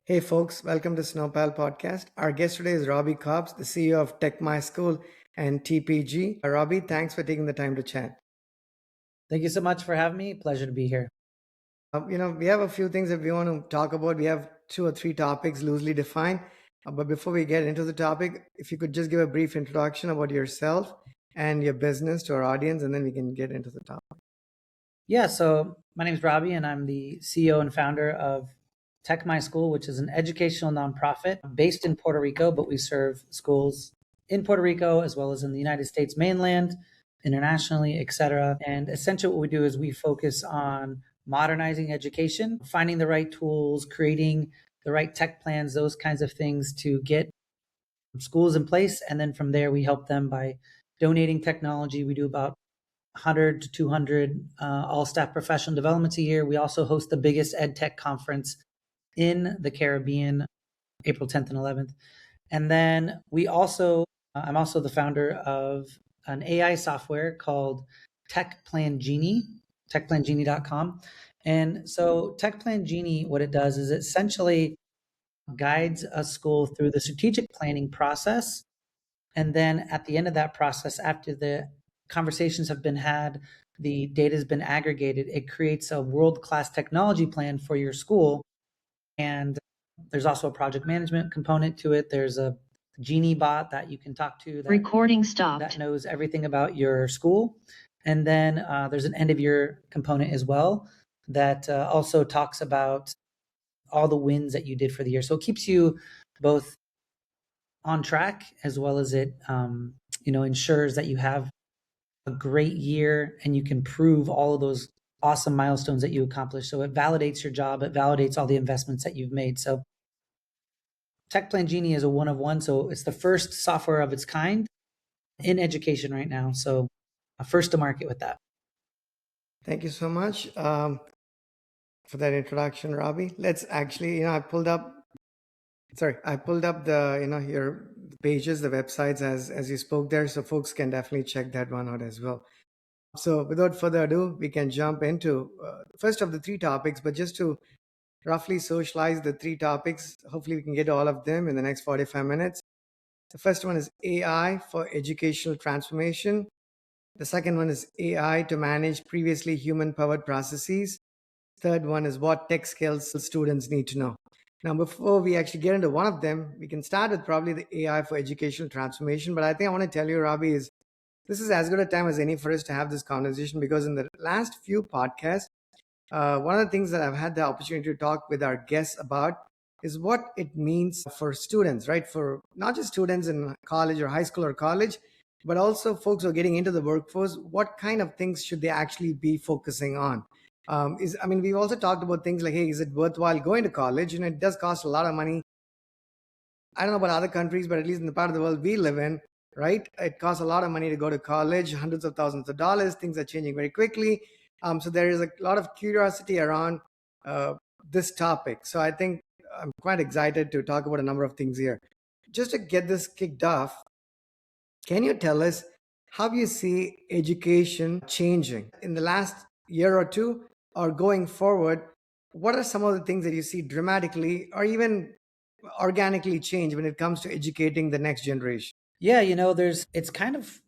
Hey folks, welcome to Snowpal Podcast. Our guest today is Robby Cobbs, the CEO of TechMySchool and TPG. Robby, thanks for taking the time to chat. Thank you so much for having me. Pleasure to be here. We have a few things that we want to talk about. We have two or three topics loosely defined. But before we get into the topic, if you could just give a brief introduction about yourself and your business to our audience, and then we can get into the topic. Yeah, so my name is Robby, and I'm the CEO and founder of TechMySchool, which is an educational nonprofit based in Puerto Rico, but we serve schools in Puerto Rico as well as in the United States mainland, internationally, etc. And essentially what we do is we focus on modernizing education, finding the right tools, creating the right tech plans, those kinds of things to get schools in place. And then from there, we help them by donating technology. We do about 100 to 200 all staff professional developments a year. We also host the biggest ed tech conference in the Caribbean, April 10th and 11th. And then I'm also the founder of an AI software called Genie, techplangenie.com. And so TechPlan Genie, what it does is it essentially guides a school through the strategic planning process. And then at the end of that process, after the conversations have been had, the data has been aggregated, it creates a world-class technology plan for your school. And there's also a project management component to it. There's a Genie bot that you can talk to that knows everything about your school. And then there's an end of year component as well that also talks about all the wins that you did for the year. So it keeps you both on track as well as it ensures that you have a great year and you can prove all of those awesome milestones that you accomplished. So it validates your job, it validates all the investments that you've made. So TechPlan Genie is a one of one. So it's the first software of its kind in education right now. So first to market with that. Thank you so much for that introduction, Robby. Let's actually, I pulled up the your pages, the websites as you spoke there, so folks can definitely check that one out as well. So without further ado, we can jump into the first of the three topics. But just to roughly socialize the three topics, hopefully we can get all of them in the next 45 minutes. The first one is AI for educational transformation. The second one is AI to manage previously human-powered processes. Third one is what tech skills students need to know. Now, before we actually get into one of them, we can start with probably the AI for educational transformation. But I think I want to tell you, Robby, is this is as good a time as any for us to have this conversation, because in the last few podcasts, one of the things that I've had the opportunity to talk with our guests about is what it means for students, right? For not just students in college or high school or college, but also folks who are getting into the workforce. What kind of things should they actually be focusing on? We've also talked about things like, hey, is it worthwhile going to college? It does cost a lot of money. I don't know about other countries, but at least in the part of the world we live in, right? It costs a lot of money to go to college, hundreds of thousands of dollars. Things are changing very quickly. So there is a lot of curiosity around this topic. So I think I'm quite excited to talk about a number of things here. Just to get this kicked off, can you tell us how you see education changing in the last year or two, or going forward? What are some of the things that you see dramatically or even organically change when it comes to educating the next generation? Yeah,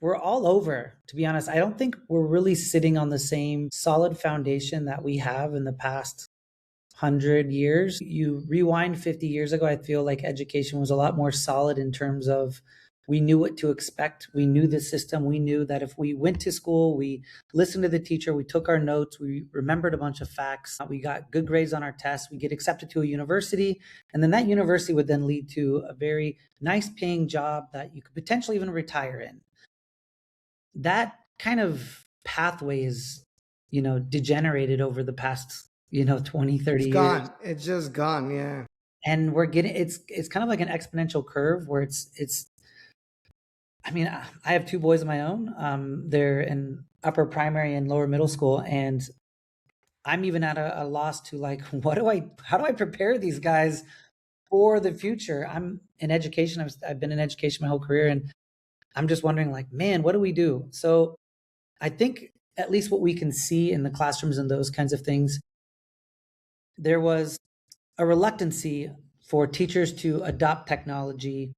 we're all over, to be honest. I don't think we're really sitting on the same solid foundation that we have in the past 100 years. You rewind 50 years ago, I feel like education was a lot more solid in terms of we knew what to expect. We knew the system. We knew that if we went to school, we listened to the teacher, we took our notes, we remembered a bunch of facts, we got good grades on our tests, we get accepted to a university, and then that university would then lead to a very nice paying job that you could potentially even retire in. That kind of pathway is, degenerated over the past 20, 30 It's years. gone. It's just gone. Yeah. And we're getting it's kind of like an exponential curve where I have two boys of my own. They're in upper primary and lower middle school, and I'm even at a loss to like, how do I prepare these guys for the future? I'm in education. I've been in education my whole career, and I'm just wondering, like, man, what do we do? So I think at least what we can see in the classrooms and those kinds of things, there was a reluctancy for teachers to adopt technology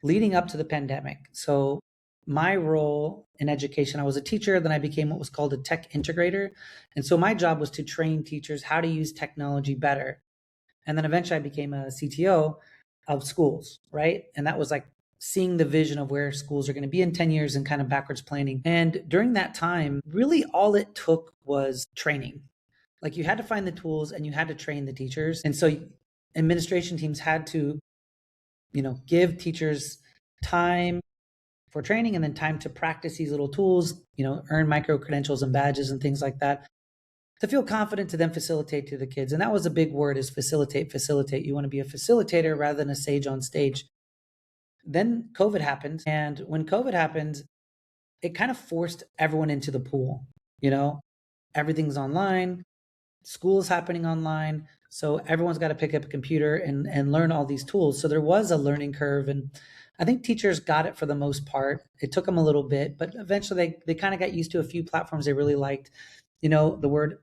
leading up to the pandemic. So my role in education, I was a teacher, then I became what was called a tech integrator. And so my job was to train teachers how to use technology better. And then eventually I became a CTO of schools, right? And that was like seeing the vision of where schools are going to be in 10 years and kind of backwards planning. And during that time, really all it took was training. Like you had to find the tools and you had to train the teachers. And so administration teams had to, give teachers time for training and then time to practice these little tools, earn micro credentials and badges and things like that to feel confident to then facilitate to the kids. And that was a big word, is facilitate, facilitate. You want to be a facilitator rather than a sage on stage. Then COVID happened. And when COVID happened, it kind of forced everyone into the pool. Everything's online, school's happening online. So everyone's got to pick up a computer and learn all these tools. So there was a learning curve. And I think teachers got it for the most part. It took them a little bit, but eventually they kind of got used to a few platforms they really liked. The word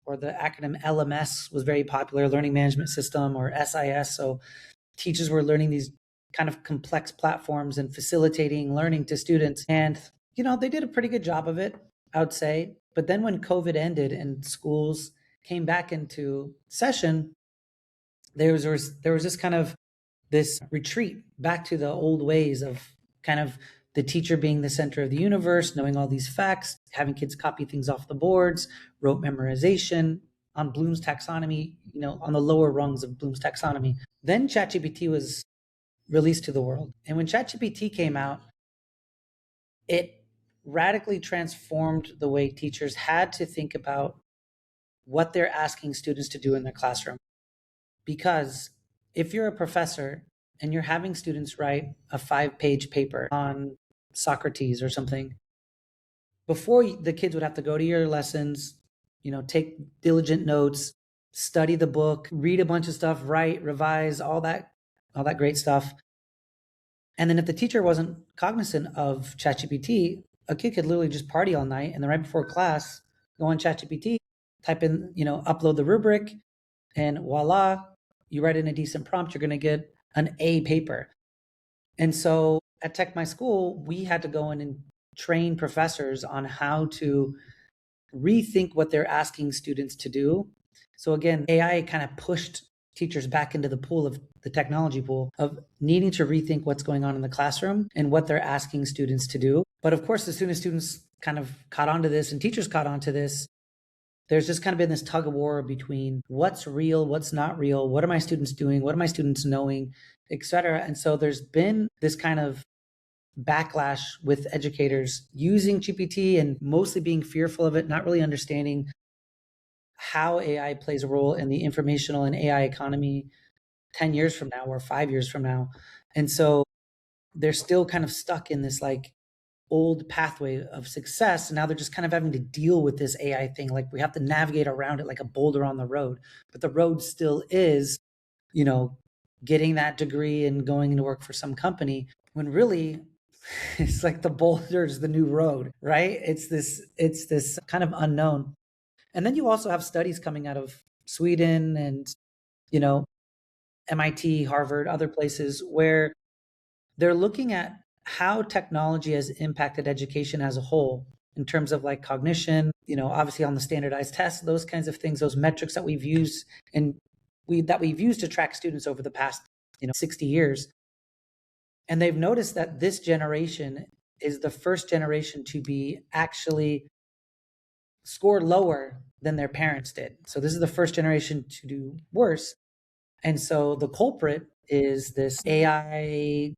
or the acronym LMS was very popular, Learning Management System, or SIS. So teachers were learning these kind of complex platforms and facilitating learning to students. And, they did a pretty good job of it, I would say. But then when COVID ended and schools came back into session, there was this kind of this retreat back to the old ways of kind of the teacher being the center of the universe, knowing all these facts, having kids copy things off the boards, rote memorization on Bloom's taxonomy, on the lower rungs of Bloom's taxonomy. Then ChatGPT was released to the world. And when ChatGPT came out, it radically transformed the way teachers had to think about what they're asking students to do in their classroom. Because if you're a professor and you're having students write a 5-page paper on Socrates or something, before the kids would have to go to your lessons, take diligent notes, study the book, read a bunch of stuff, write, revise, all that great stuff. And then if the teacher wasn't cognizant of ChatGPT, a kid could literally just party all night and then right before class, go on ChatGPT, type in, upload the rubric, and voila, you write in a decent prompt, you're going to get an A paper. And so at TechMySchool, we had to go in and train professors on how to rethink what they're asking students to do. So again, AI kind of pushed teachers back into the pool of the technology pool of needing to rethink what's going on in the classroom and what they're asking students to do. But of course, as soon as students kind of caught on to this and teachers caught on to this, there's just kind of been this tug of war between what's real, what's not real, what are my students doing, what are my students knowing, et cetera. And so there's been this kind of backlash with educators using GPT and mostly being fearful of it, not really understanding how AI plays a role in the informational and AI economy 10 years from now or 5 years from now. And so they're still kind of stuck in this like old pathway of success. And now they're just kind of having to deal with this AI thing. Like we have to navigate around it like a boulder on the road. But the road still is, getting that degree and going into work for some company, when really it's like the boulder's the new road, right? It's this kind of unknown. And then you also have studies coming out of Sweden and, MIT, Harvard, other places where they're looking at how technology has impacted education as a whole in terms of like cognition, obviously on the standardized tests, those kinds of things, those metrics that we've used to track students over the past, 60 years. And they've noticed that this generation is the first generation to be actually scored lower than their parents did. So this is the first generation to do worse. And so the culprit is this AI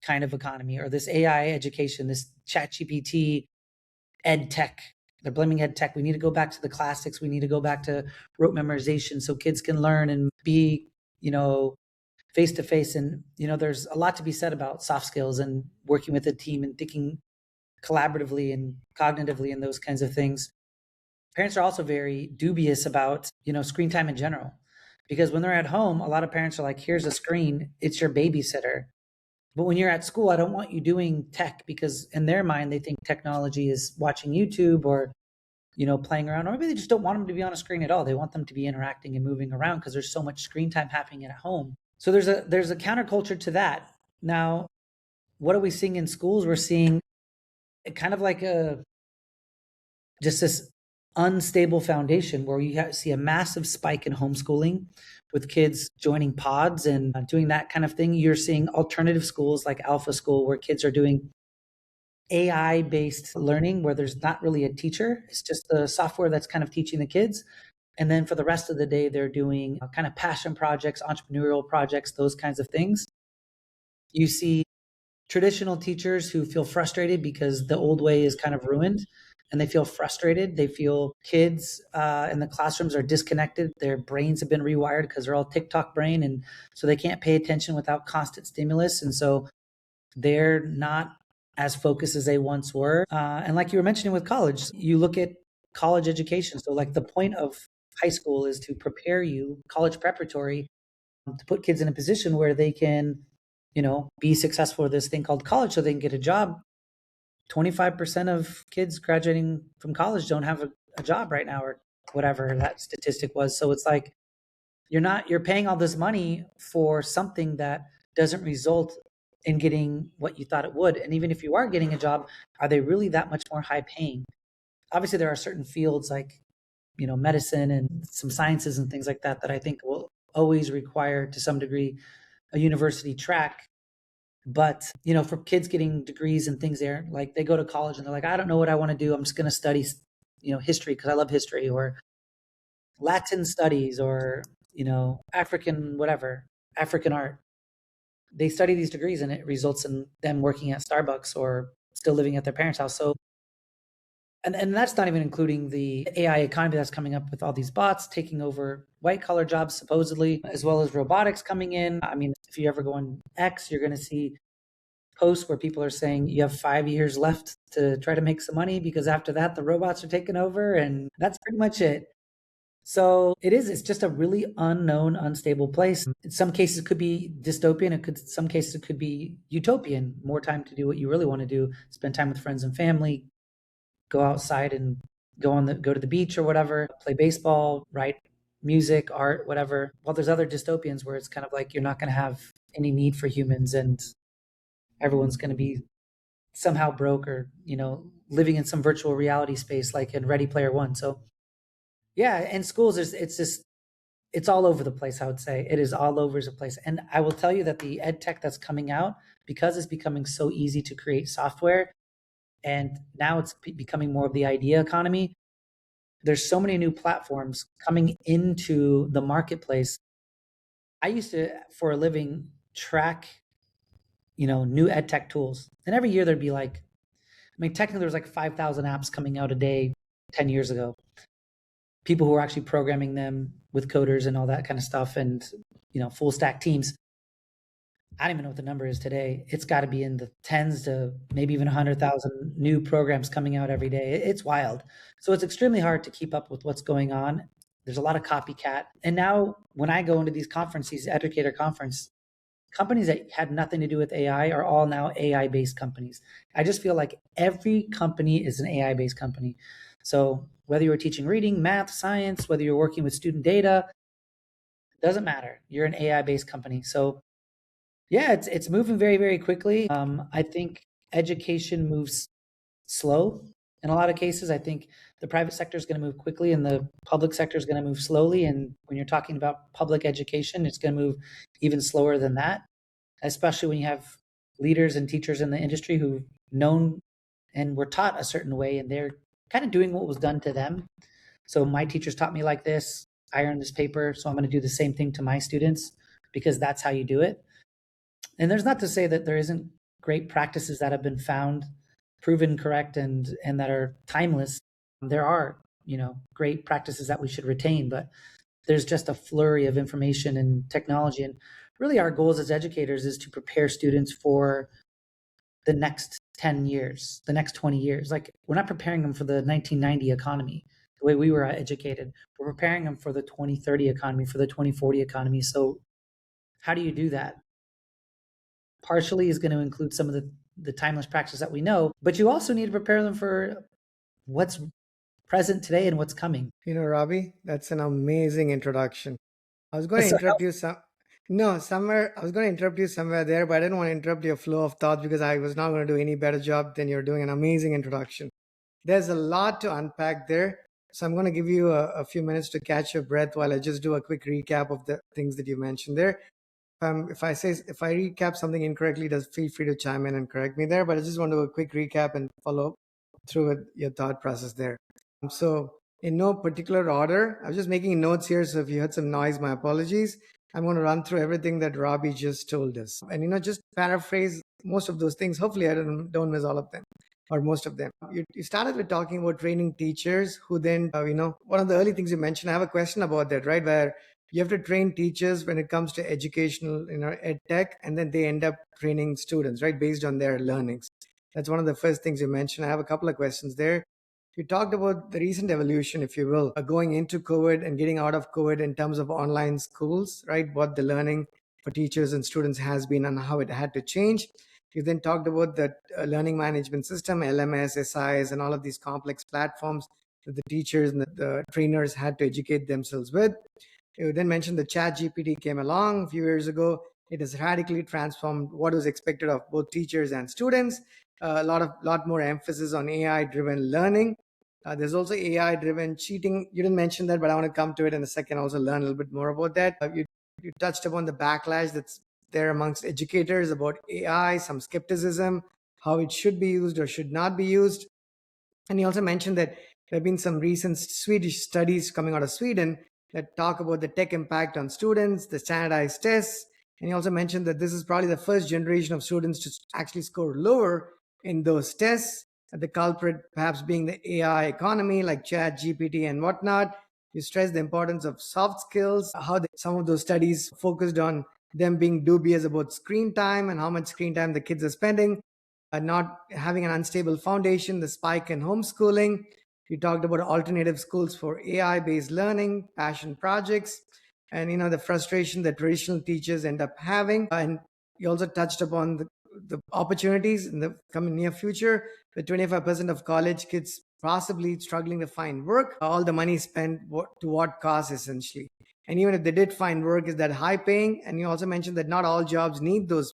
kind of economy or this AI education, this ChatGPT ed tech. They're blaming ed tech. We need to go back to the classics. We need to go back to rote memorization so kids can learn and be, face to face. And, there's a lot to be said about soft skills and working with a team and thinking collaboratively and cognitively and those kinds of things. Parents are also very dubious about, screen time in general, because when they're at home, a lot of parents are like, here's a screen, it's your babysitter. But when you're at school, I don't want you doing tech, because in their mind, they think technology is watching YouTube or, playing around, or maybe they just don't want them to be on a screen at all. They want them to be interacting and moving around because there's so much screen time happening at home. So there's a counterculture to that. Now, what are we seeing in schools? We're seeing kind of like just this unstable foundation where you see a massive spike in homeschooling with kids joining pods and doing that kind of thing. You're seeing alternative schools like Alpha School where kids are doing AI based learning where there's not really a teacher. It's just the software that's kind of teaching the kids. And then for the rest of the day, they're doing kind of passion projects, entrepreneurial projects, those kinds of things. You see traditional teachers who feel frustrated because the old way is kind of ruined and they feel frustrated. They feel kids in the classrooms are disconnected. Their brains have been rewired because they're all TikTok brain. And so they can't pay attention without constant stimulus. And so they're not as focused as they once were. And like you were mentioning with college, you look at college education. So like the point of high school is to prepare you, college preparatory, to put kids in a position where they can, be successful with this thing called college so they can get a job. 25% of kids graduating from college don't have a job right now, or whatever that statistic was. So it's like you're paying all this money for something that doesn't result in getting what you thought it would. And even if you are getting a job, are they really that much more high paying? Obviously there are certain fields like medicine and some sciences and things like that I think will always require to some degree a university track. But for kids getting degrees and things, there, like they go to college and they're like, I don't know what I want to do. I'm just going to study history because I love history, or Latin studies, or African whatever, African art. They study these degrees and it results in them working at Starbucks or still living at their parents' house. So and that's not even including the AI economy that's coming up with all these bots taking over white collar jobs, supposedly, as well as robotics coming in. I mean, if you ever go on X, you're going to see posts where people are saying you have 5 years left to try to make some money because after that, the robots are taking over. And that's pretty much it. So it's just a really unknown, unstable place. In some cases, it could be dystopian. Some cases, it could be utopian. More time to do what you really want to do, spend time with friends and family, go outside and go to the beach or whatever, play baseball, write music, art, whatever. Well, there's other dystopians where it's kind of like you're not going to have any need for humans and everyone's going to be somehow broke or, living in some virtual reality space like in Ready Player One. So yeah, in schools, it's all over the place, I would say. It is all over the place. And I will tell you that the ed tech that's coming out, because it's becoming so easy to create software, and now it's becoming more of the idea economy. There's so many new platforms coming into the marketplace. I used to, for a living, track, new ed tech tools. And every year there'd be technically there's like 5,000 apps coming out a day 10 years ago. People who are actually programming them with coders and all that kind of stuff and, full stack teams. I don't even know what the number is today. It's got to be in the tens to maybe even 100,000 new programs coming out every day. It's wild. So it's extremely hard to keep up with what's going on. There's a lot of copycat. And now when I go into these conferences, educator conference, companies that had nothing to do with AI are all now AI-based companies. I just feel like every company is an AI-based company. So whether you're teaching reading, math, science, whether you're working with student data, doesn't matter. You're an AI-based company. So yeah, it's moving very, very quickly. I think education moves slow in a lot of cases. I think the private sector is going to move quickly and the public sector is going to move slowly. And when you're talking about public education, it's going to move even slower than that, especially when you have leaders and teachers in the industry who've known and were taught a certain way and they're kind of doing what was done to them. So my teachers taught me like this. I earned this paper, so I'm going to do the same thing to my students because that's how you do it. And there's not to say that there isn't great practices that have been found, proven correct, and that are timeless. There are, great practices that we should retain, but there's just a flurry of information and technology. And really our goals as educators is to prepare students for the next 10 years, the next 20 years. Like we're not preparing them for the 1990 economy, the way we were educated. We're preparing them for the 2030 economy, for the 2040 economy. So how do you do that? Partially is going to include some of the timeless practices that we know, but you also need to prepare them for what's present today and what's coming. Robby, that's an amazing introduction. I was going to So, interrupt you no, somewhere, I was going to interrupt you somewhere there, but I didn't want to interrupt your flow of thoughts because I was not going to do any better job than you're doing an amazing introduction. There's a lot to unpack there. So I'm going to give you a few minutes to catch your breath while I just do a quick recap of the things that you mentioned there. If I recap something incorrectly, just feel free to chime in and correct me there. But I just want to do a quick recap and follow through with your thought process there. So in no particular order, I was just making notes here. So if you heard some noise, my apologies. I'm going to run through everything that Robby just told us, and just paraphrase most of those things. Hopefully, I don't miss all of them or most of them. You started with talking about training teachers who then, one of the early things you mentioned. I have a question about that, right? Where you have to train teachers when it comes to educational, ed tech, and then they end up training students, right, based on their learnings. That's one of the first things you mentioned. I have a couple of questions there. You talked about the recent evolution, if you will, going into COVID and getting out of COVID in terms of online schools, right? What the learning for teachers and students has been and how it had to change. You then talked about the learning management system, LMS, SIs, and all of these complex platforms that the teachers and the trainers had to educate themselves with. You then mentioned the chat GPT came along a few years ago. It has radically transformed what was expected of both teachers and students. A lot more emphasis on AI driven learning. There's also AI driven cheating. You didn't mention that, but I want to come to it in a second. Also learn a little bit more about that. You touched upon the backlash that's there amongst educators about AI, some skepticism, how it should be used or should not be used. And he also mentioned that there have been some recent Swedish studies coming out of Sweden that talk about the tech impact on students, the standardized tests. And he also mentioned that this is probably the first generation of students to actually score lower in those tests. The culprit perhaps being the AI economy like Chat, GPT, and whatnot. You stress the importance of soft skills, how some of those studies focused on them being dubious about screen time and how much screen time the kids are spending, not having an unstable foundation, the spike in homeschooling. You talked about alternative schools for AI based learning, passion projects, and the frustration that traditional teachers end up having. And you also touched upon the opportunities in the coming near future. The 25% of college kids possibly struggling to find work, all the money spent to what cost essentially. And even if they did find work, is that high paying? And you also mentioned that not all jobs need those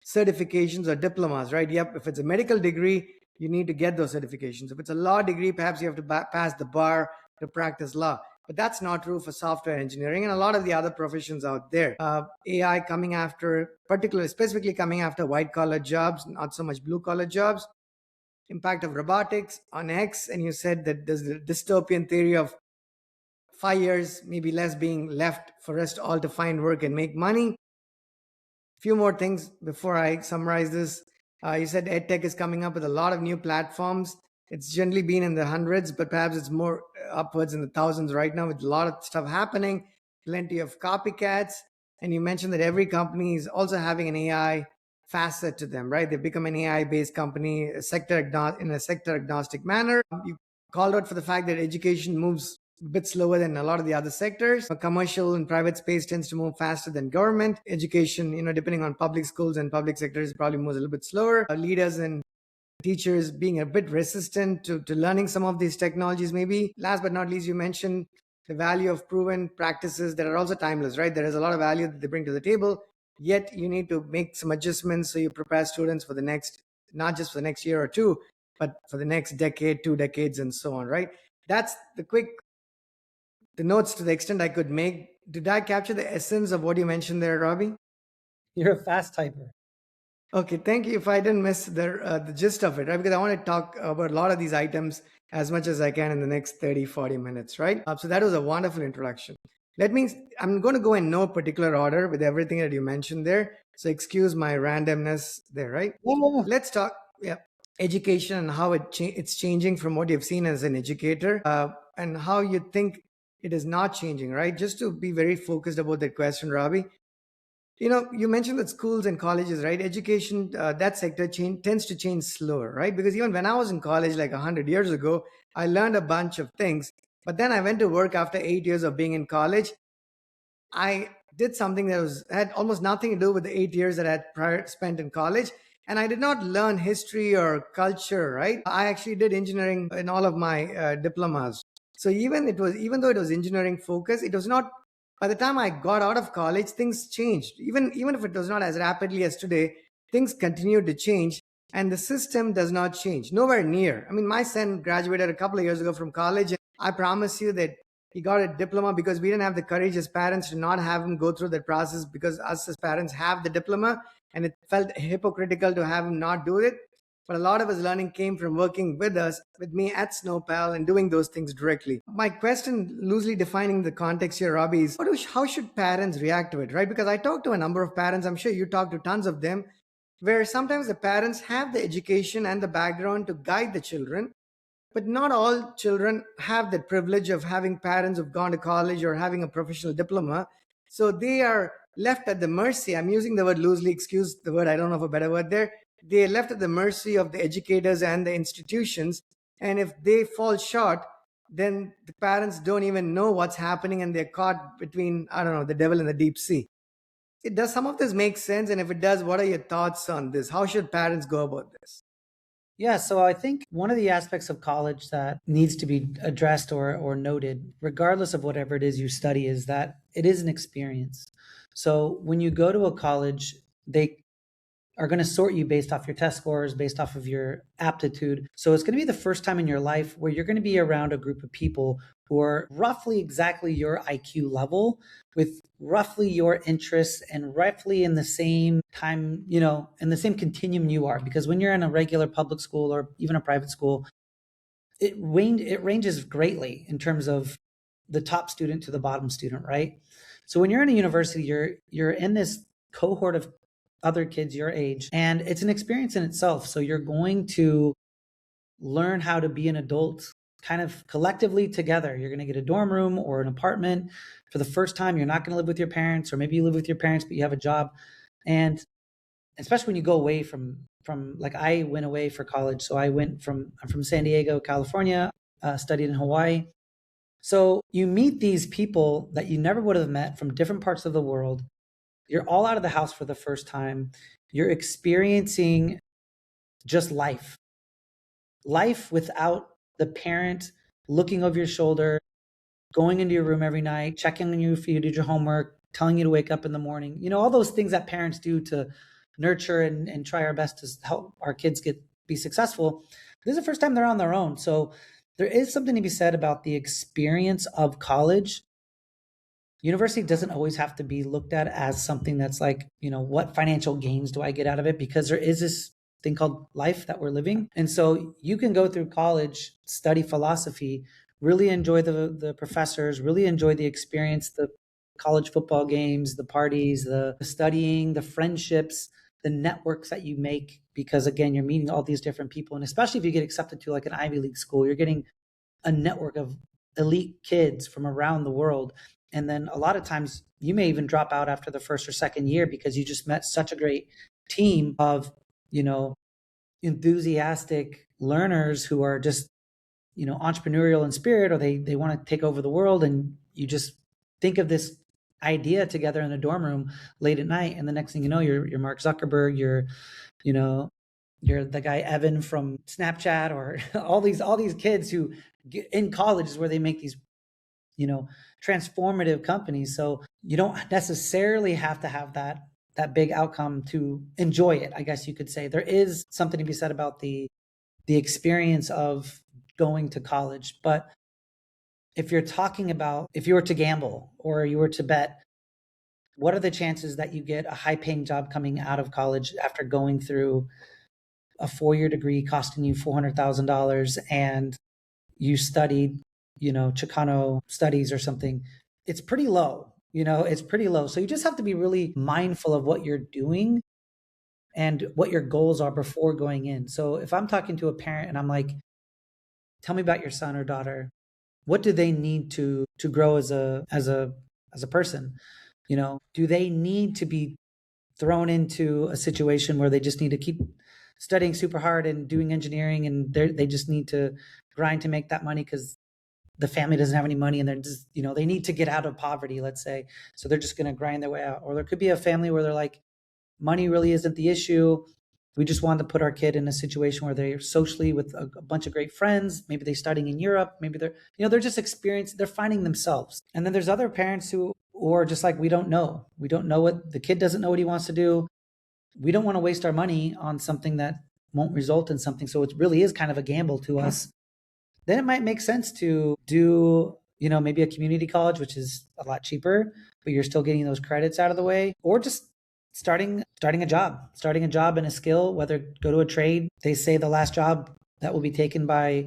certifications or diplomas, right? Yep, if it's a medical degree, you need to get those certifications. If it's a law degree, perhaps you have to pass the bar to practice law. But that's not true for software engineering and a lot of the other professions out there. AI coming after, particularly, specifically coming after white collar jobs, not so much blue collar jobs. Impact of robotics on X, and you said that there's the dystopian theory of 5 years, maybe less, being left for us all to find work and make money. Few more things before I summarize this. You said EdTech is coming up with a lot of new platforms. It's generally been in the hundreds, but perhaps it's more upwards in the thousands right now with a lot of stuff happening, plenty of copycats. And you mentioned that every company is also having an AI facet to them, right? They've become an AI-based company, in a sector agnostic manner. You called out for the fact that education moves a bit slower than a lot of the other sectors. Commercial and private space tends to move faster than government. Education, depending on public schools and public sectors, probably moves a little bit slower. Leaders and teachers being a bit resistant to learning some of these technologies, maybe. Last but not least, you mentioned the value of proven practices that are also timeless, right? There is a lot of value that they bring to the table, yet you need to make some adjustments so you prepare students for the next, not just for the next year or two, but for the next decade, 2 decades, and so on, right? That's the notes to the extent I could make. Did I capture the essence of what you mentioned there, Robby? you're a fast typer. Okay, thank you. If I didn't miss the gist of it, right? Because I want to talk about a lot of these items as much as I can in the next 30, 40 minutes, right? So that was a wonderful introduction. I'm going to go in no particular order with everything that you mentioned there. So excuse my randomness there, right? Yeah. Let's talk, yeah, education and how it's changing from what you've seen as an educator, and how you think it is not changing, right? Just to be very focused about that question, Robby. You mentioned that schools and colleges, right? Education, that sector tends to change slower, right? Because even when I was in college, like 100 years ago, I learned a bunch of things. But then I went to work after 8 years of being in college. I did something that had almost nothing to do with the 8 years that I had prior spent in college. And I did not learn history or culture, right? I actually did engineering in all of my diplomas. So even though it was engineering focused, it was not. By the time I got out of college, things changed. Even if it was not as rapidly as today, things continued to change, and the system does not change. Nowhere near. I mean, my son graduated a couple of years ago from college, and I promise you that he got a diploma because we didn't have the courage as parents to not have him go through that process, because us as parents have the diploma, and it felt hypocritical to have him not do it. But a lot of his learning came from working with us, with me at Snowpal, and doing those things directly. My question, loosely defining the context here, Robbie, is how should parents react to it, right? Because I talked to a number of parents, I'm sure you talked to tons of them, where sometimes the parents have the education and the background to guide the children, but not all children have the privilege of having parents who've gone to college or having a professional diploma. So they are left at the mercy. I'm using the word loosely, excuse the word, I don't know of a better word there. They're left at the mercy of the educators and the institutions. And if they fall short, then the parents don't even know what's happening, and they're caught between, I don't know, the devil in the deep sea. It does some of this make sense? And if it does, what are your thoughts on this? How should parents go about this? Yeah, so I think one of the aspects of college that needs to be addressed or noted, regardless of whatever it is you study, is that it is an experience. So when you go to a college, they are going to sort you based off your test scores, based off of your aptitude. So it's going to be the first time in your life where you're going to be around a group of people who are roughly exactly your IQ level, with roughly your interests and roughly in the same time, in the same continuum you are. Because when you're in a regular public school or even a private school, it ranges greatly in terms of the top student to the bottom student, right? So when you're in a university, you're in this cohort of other kids your age, and it's an experience in itself. So you're going to learn how to be an adult kind of collectively together. You're going to get a dorm room or an apartment for the first time. You're not going to live with your parents, or maybe you live with your parents but you have a job. And especially when you go away from like, I went away for college. So I'm from San Diego, California, studied in Hawaii. So you meet these people that you never would have met from different parts of the world. You're all out of the house for the first time. You're experiencing just life without the parent looking over your shoulder, going into your room every night, checking on you if you did your homework, telling you to wake up in the morning. All those things that parents do to nurture and try our best to help our kids be successful. This is the first time they're on their own. So there is something to be said about the experience of college. University doesn't always have to be looked at as something that's like, what financial gains do I get out of it? Because there is this thing called life that we're living. And so you can go through college, study philosophy, really enjoy the professors, really enjoy the experience, the college football games, the parties, the studying, the friendships, the networks that you make, because again, you're meeting all these different people. And especially if you get accepted to like an Ivy League school, you're getting a network of elite kids from around the world. And then a lot of times you may even drop out after the first or second year because you just met such a great team of, enthusiastic learners who are just, entrepreneurial in spirit, or they want to take over the world. And you just think of this idea together in the dorm room late at night. And the next thing you know, you're Mark Zuckerberg, you're the guy Evan from Snapchat, or all these kids who get in college is where they make these, transformative companies. So you don't necessarily have to have that big outcome to enjoy it. I guess you could say there is something to be said about the experience of going to college. But if you're talking about, if you were to gamble or you were to bet, what are the chances that you get a high paying job coming out of college after going through a 4-year degree costing you $400,000 and you studied, Chicano studies or something? It's pretty low. It's pretty low. So you just have to be really mindful of what you're doing and what your goals are before going in. So if I'm talking to a parent and I'm like, tell me about your son or daughter, what do they need to grow as a person? Do they need to be thrown into a situation where they just need to keep studying super hard and doing engineering, and they just need to grind to make that money because the family doesn't have any money, and they're just, they need to get out of poverty, let's say. So they're just going to grind their way out. Or there could be a family where they're like, money really isn't the issue. We just wanted to put our kid in a situation where they're socially with a bunch of great friends. Maybe they're studying in Europe. Maybe they're just experiencing, they're finding themselves. And then there's other parents who are just like, we don't know. We don't know what the kid doesn't know what he wants to do. We don't want to waste our money on something that won't result in something. So it really is kind of a gamble to us. Then it might make sense to do, maybe a community college, which is a lot cheaper, but you're still getting those credits out of the way, or just starting a job and a skill, whether go to a trade. They say the last job that will be taken by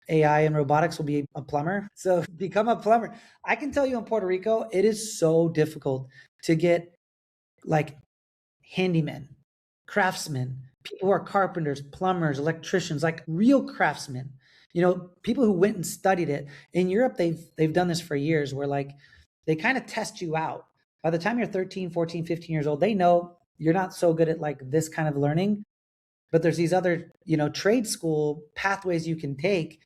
AI and robotics will be a plumber. So become a plumber. I can tell you in Puerto Rico, it is so difficult to get like handymen, craftsmen, people who are carpenters, plumbers, electricians, like real craftsmen. People who went and studied it. In Europe, they've done this for years, where like they kind of test you out. By the time you're 13, 14, 15 years old, they know you're not so good at like this kind of learning, but there's these other, trade school pathways you can take,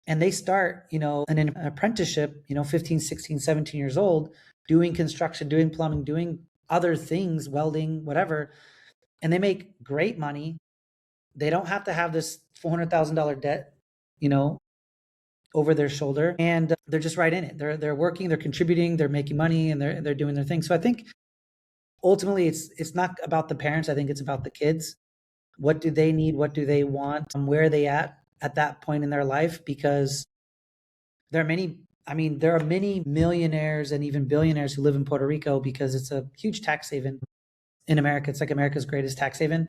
and they start, an apprenticeship, 15, 16, 17 years old, doing construction, doing plumbing, doing other things, welding, whatever, and they make great money. They don't have to have this $400,000 debt, over their shoulder, and they're just right in it. They're working, they're contributing, they're making money, and they're doing their thing. So I think ultimately it's not about the parents. I think it's about the kids. What do they need? What do they want? Where are they at that point in their life? Because there are many millionaires and even billionaires who live in Puerto Rico because it's a huge tax haven in America. It's like America's greatest tax haven.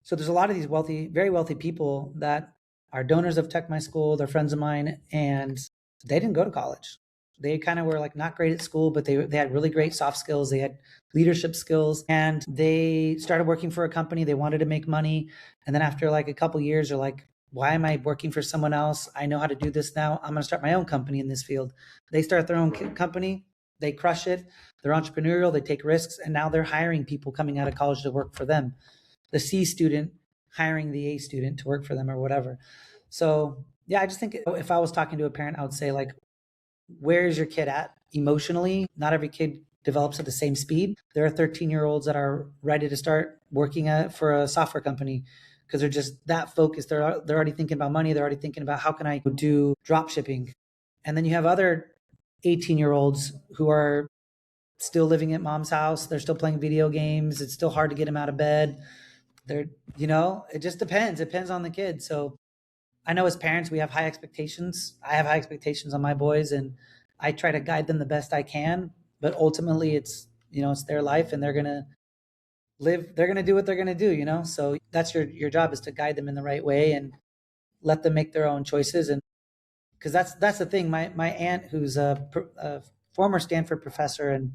So there's a lot of these wealthy, very wealthy people that are donors of TechMySchool. They're friends of mine, and they didn't go to college. They kind of were like not great at school, but they had really great soft skills. They had leadership skills, and they started working for a company. They wanted to make money. And then after like a couple years, they're like, why am I working for someone else? I know how to do this now. I'm going to start my own company in this field. They start their own company. They crush it. They're entrepreneurial. They take risks. And now they're hiring people coming out of college to work for them. The C student hiring the A student to work for them or whatever. So yeah, I just think if I was talking to a parent, I would say like, where is your kid at emotionally? Not every kid develops at the same speed. There are 13-year-olds that are ready to start working for a software company because they're just that focused. They're already thinking about money. They're already thinking about how can I do drop shipping. And then you have other 18-year-olds who are still living at mom's house. They're still playing video games. It's still hard to get them out of bed. It just depends. It depends on the kid. So I know as parents, we have high expectations. I have high expectations on my boys, and I try to guide them the best I can. But ultimately, it's their life, and they're gonna live. They're gonna do what they're gonna do. So that's your job, is to guide them in the right way and let them make their own choices. And because that's the thing. My aunt, who's a former Stanford professor, and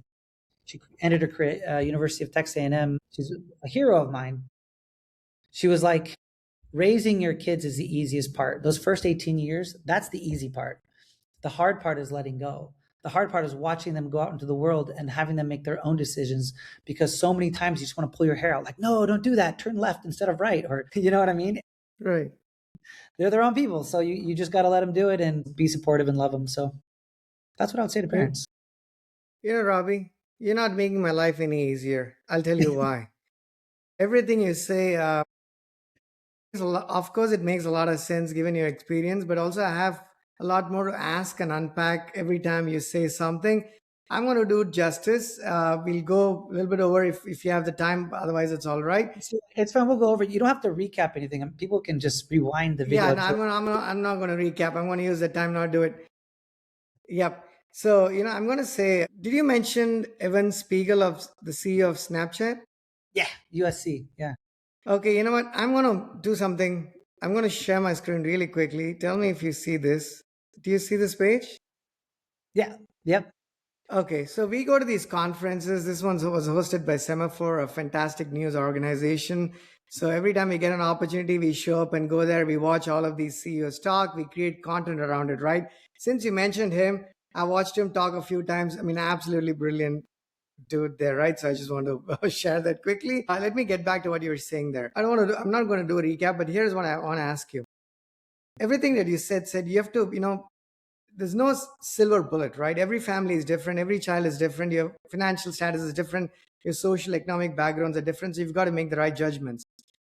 she ended her career University of Texas A&M. She's a hero of mine. She was like, raising your kids is the easiest part. Those first 18 years, that's the easy part. The hard part is letting go. The hard part is watching them go out into the world and having them make their own decisions, because so many times you just want to pull your hair out like, no, don't do that. Turn left instead of right. Or, you know what I mean? Right. They're their own people. So you just got to let them do it and be supportive and love them. So that's what I would say to parents. Robby, you're not making my life any easier. I'll tell you why. Everything you say, of course, it makes a lot of sense given your experience, but also I have a lot more to ask and unpack every time you say something. I'm going to do justice. We'll go a little bit over if you have the time. Otherwise, it's all right. It's fine. We'll go over. You don't have to recap anything. People can just rewind the video. Yeah, no, I'm not going to recap. I'm going to use the time, not do it. Yep. So, I'm going to say, did you mention Evan Spiegel, of the CEO of Snapchat? Yeah, USC. Yeah. Okay, you know what? I'm going to do something. I'm going to share my screen really quickly. Tell me if you see this. Do you see this page? Yeah. Yep. Okay, so we go to these conferences. This one was hosted by Semaphore, a fantastic news organization. So every time we get an opportunity, we show up and go there. We watch all of these CEOs talk. We create content around it, right? Since you mentioned him, I watched him talk a few times. I mean, absolutely brilliant dude there, right? So I just want to share that quickly. Let me get back to what you were saying there. I'm not going to do a recap, but here's what I want to ask you. Everything that you said you have to, there's no silver bullet, right? Every family is different. Every child is different. Your financial status is different. Your social, economic backgrounds are different. So you've got to make the right judgments.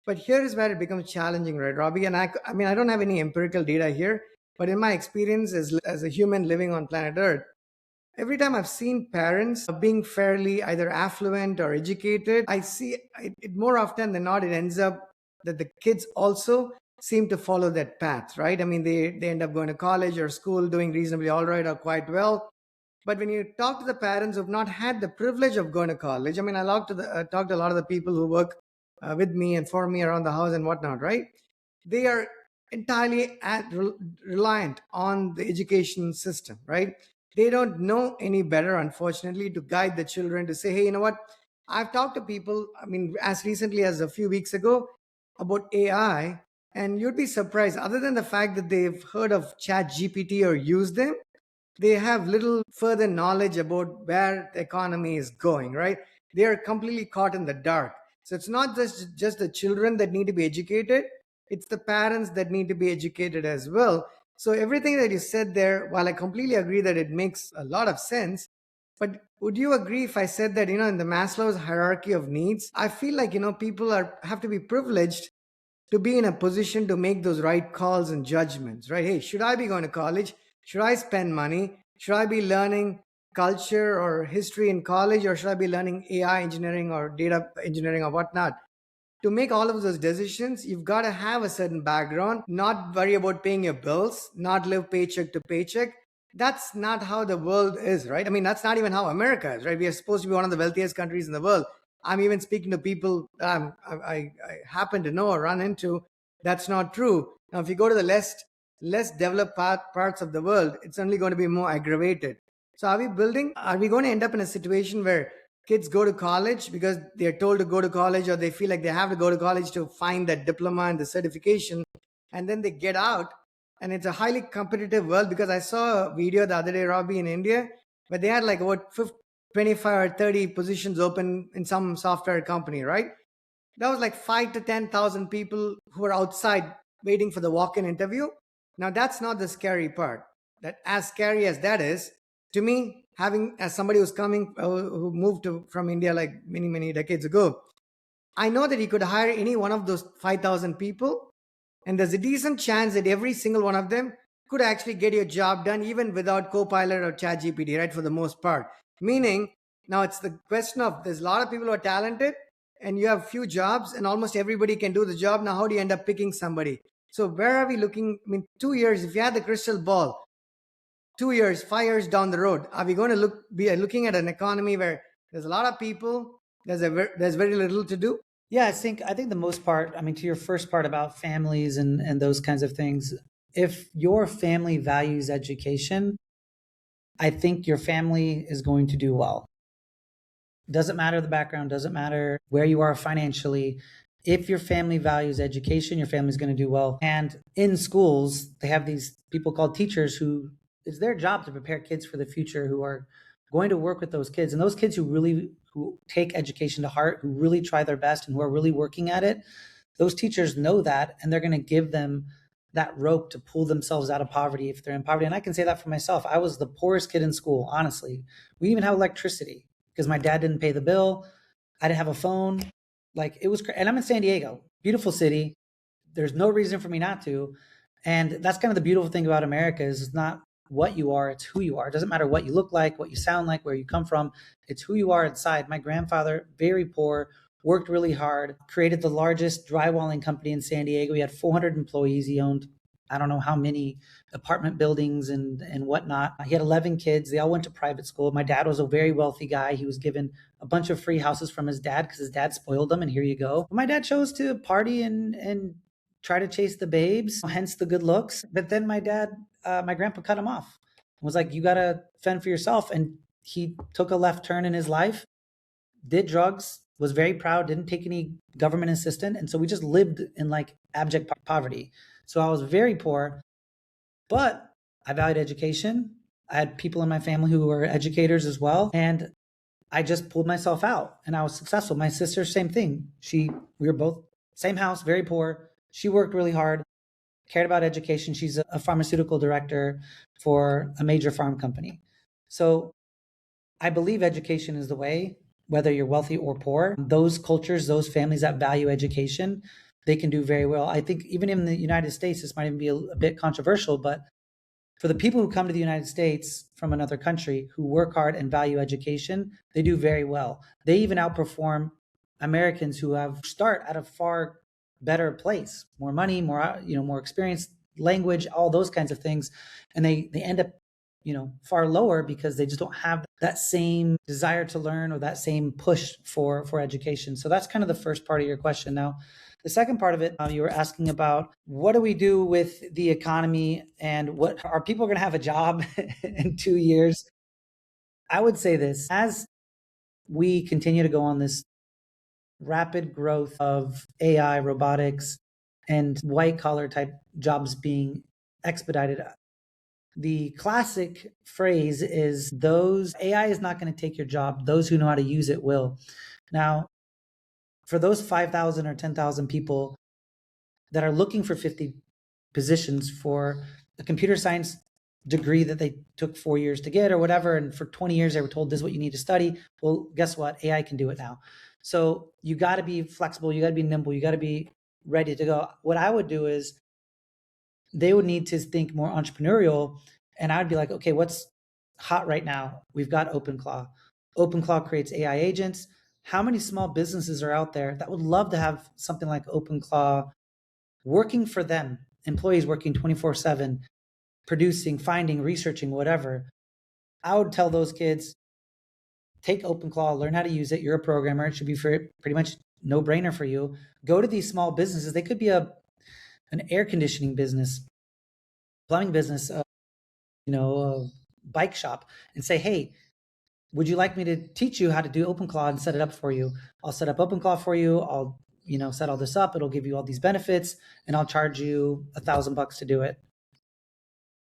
But here is where it becomes challenging, right, Robbie? And I mean, I don't have any empirical data here, but in my experience as a human living on planet Earth, every time I've seen parents being fairly either affluent or educated, I see it more often than not, it ends up that the kids also seem to follow that path, right? I mean, they end up going to college or school doing reasonably all right or quite well. But when you talk to the parents who've not had the privilege of going to college, I mean, I talked to a lot of the people who work with me and for me around the house and whatnot, right? They are entirely reliant on the education system, right? They don't know any better, unfortunately, to guide the children to say, hey, you know what? I've talked to people, I mean, as recently as a few weeks ago about AI, and you'd be surprised, other than the fact that they've heard of Chat GPT or used them, they have little further knowledge about where the economy is going, right? They are completely caught in the dark. So it's not just the children that need to be educated, it's the parents that need to be educated as well. So everything that you said there, while I completely agree that it makes a lot of sense, but would you agree if I said that, in the Maslow's hierarchy of needs, I feel like, people have to be privileged to be in a position to make those right calls and judgments, right? Hey, should I be going to college? Should I spend money? Should I be learning culture or history in college, or should I be learning AI engineering or data engineering or whatnot? To make all of those decisions, you've got to have a certain background, not worry about paying your bills, not live paycheck to paycheck. That's not how the world is, right? I mean, that's not even how America is, right? We are supposed to be one of the wealthiest countries in the world. I'm even speaking to people I happen to know or run into. That's not true. Now, if you go to the less developed parts of the world, it's only going to be more aggravated. So, are we going to end up in a situation where kids go to college because they're told to go to college, or they feel like they have to go to college to find that diploma and the certification, and then they get out, and it's a highly competitive world? Because I saw a video the other day, Robbie, in India, where they had like about 25 or 30 positions open in some software company, right? That was like 5 to 10,000 people who were outside waiting for the walk-in interview. Now that's not the scary part. That, as scary as that is, to me, having, as somebody who's coming who moved from India like many decades ago, I know that he could hire any one of those 5,000 people, and there's a decent chance that every single one of them could actually get your job done even without Copilot or ChatGPT, right? For the most part. Meaning, now it's the question of, there's a lot of people who are talented and you have few jobs and almost everybody can do the job. Now, how do you end up picking somebody? So, where are we looking? I mean, 2 years, if you had the crystal ball, 2 years, 5 years down the road, are we going to be looking at an economy where there's a lot of people, there's very little to do? Yeah, I think the most part, I mean, to your first part about families and those kinds of things, if your family values education, I think your family is going to do well. Doesn't matter the background, doesn't matter where you are financially. If your family values education, your family's going to do well. And in schools, they have these people called teachers who it's their job to prepare kids for the future, who are going to work with those kids. And those kids who take education to heart, who really try their best and who are really working at it, those teachers know that, and they're going to give them that rope to pull themselves out of poverty if they're in poverty. And I can say that for myself. I was the poorest kid in school, honestly. We even have electricity because my dad didn't pay the bill. I didn't have a phone. Like, it was, and I'm in San Diego, beautiful city. There's no reason for me not to. And that's kind of the beautiful thing about America is it's not what you are, it's who you are. It doesn't matter what you look like, what you sound like, where you come from. It's who you are inside. My grandfather, very poor, worked really hard, created the largest drywalling company in San Diego. He had 400 employees. He owned, I don't know how many apartment buildings and whatnot. He had 11 kids. They all went to private school. My dad was a very wealthy guy. He was given a bunch of free houses from his dad because his dad spoiled them. And here you go. But my dad chose to party and try to chase the babes, hence the good looks. But then my grandpa cut him off. Was like, you got to fend for yourself. And he took a left turn in his life, did drugs, was very proud, didn't take any government assistance. And so we just lived in like abject poverty. So I was very poor, but I valued education. I had people in my family who were educators as well. And I just pulled myself out and I was successful. My sister, same thing. We were both same house, very poor. She worked really hard, cared about education. She's a pharmaceutical director for a major farm company. So I believe education is the way, whether you're wealthy or poor. Those cultures, those families that value education, they can do very well. I think even in the United States, this might even be a bit controversial, but for the people who come to the United States from another country who work hard and value education, they do very well. They even outperform Americans who have start at a far better place, more money, more experience, language, all those kinds of things, and they end up far lower because they just don't have that same desire to learn or that same push for education. So that's kind of the first part of your question. Now, the second part of it, you were asking about what do we do with the economy and what are people going to have a job in 2 years? I would say this: as we continue to go on this rapid growth of AI, robotics, and white collar type jobs being expedited, the classic phrase is those AI is not going to take your job. Those who know how to use it will. Now, for those 5,000 or 10,000 people that are looking for 50 positions for a computer science degree that they took 4 years to get or whatever, and for 20 years they were told this is what you need to study. Well, guess what? AI can do it now. So you got to be flexible, you got to be nimble, you got to be ready to go. What I would do is they would need to think more entrepreneurial, and I'd be like, okay, what's hot right now? We've got OpenClaw. OpenClaw creates AI agents. How many small businesses are out there that would love to have something like OpenClaw working for them, employees working 24/7, producing, finding, researching, whatever? I would tell those kids, take OpenClaw, learn how to use it. You're a programmer. It should be pretty much no brainer for you. Go to these small businesses. They could be an air conditioning business, plumbing business, a bike shop, and say, hey, would you like me to teach you how to do OpenClaw and set it up for you? I'll set up OpenClaw for you. I'll set all this up. It'll give you all these benefits, and I'll charge you $1,000 to do it.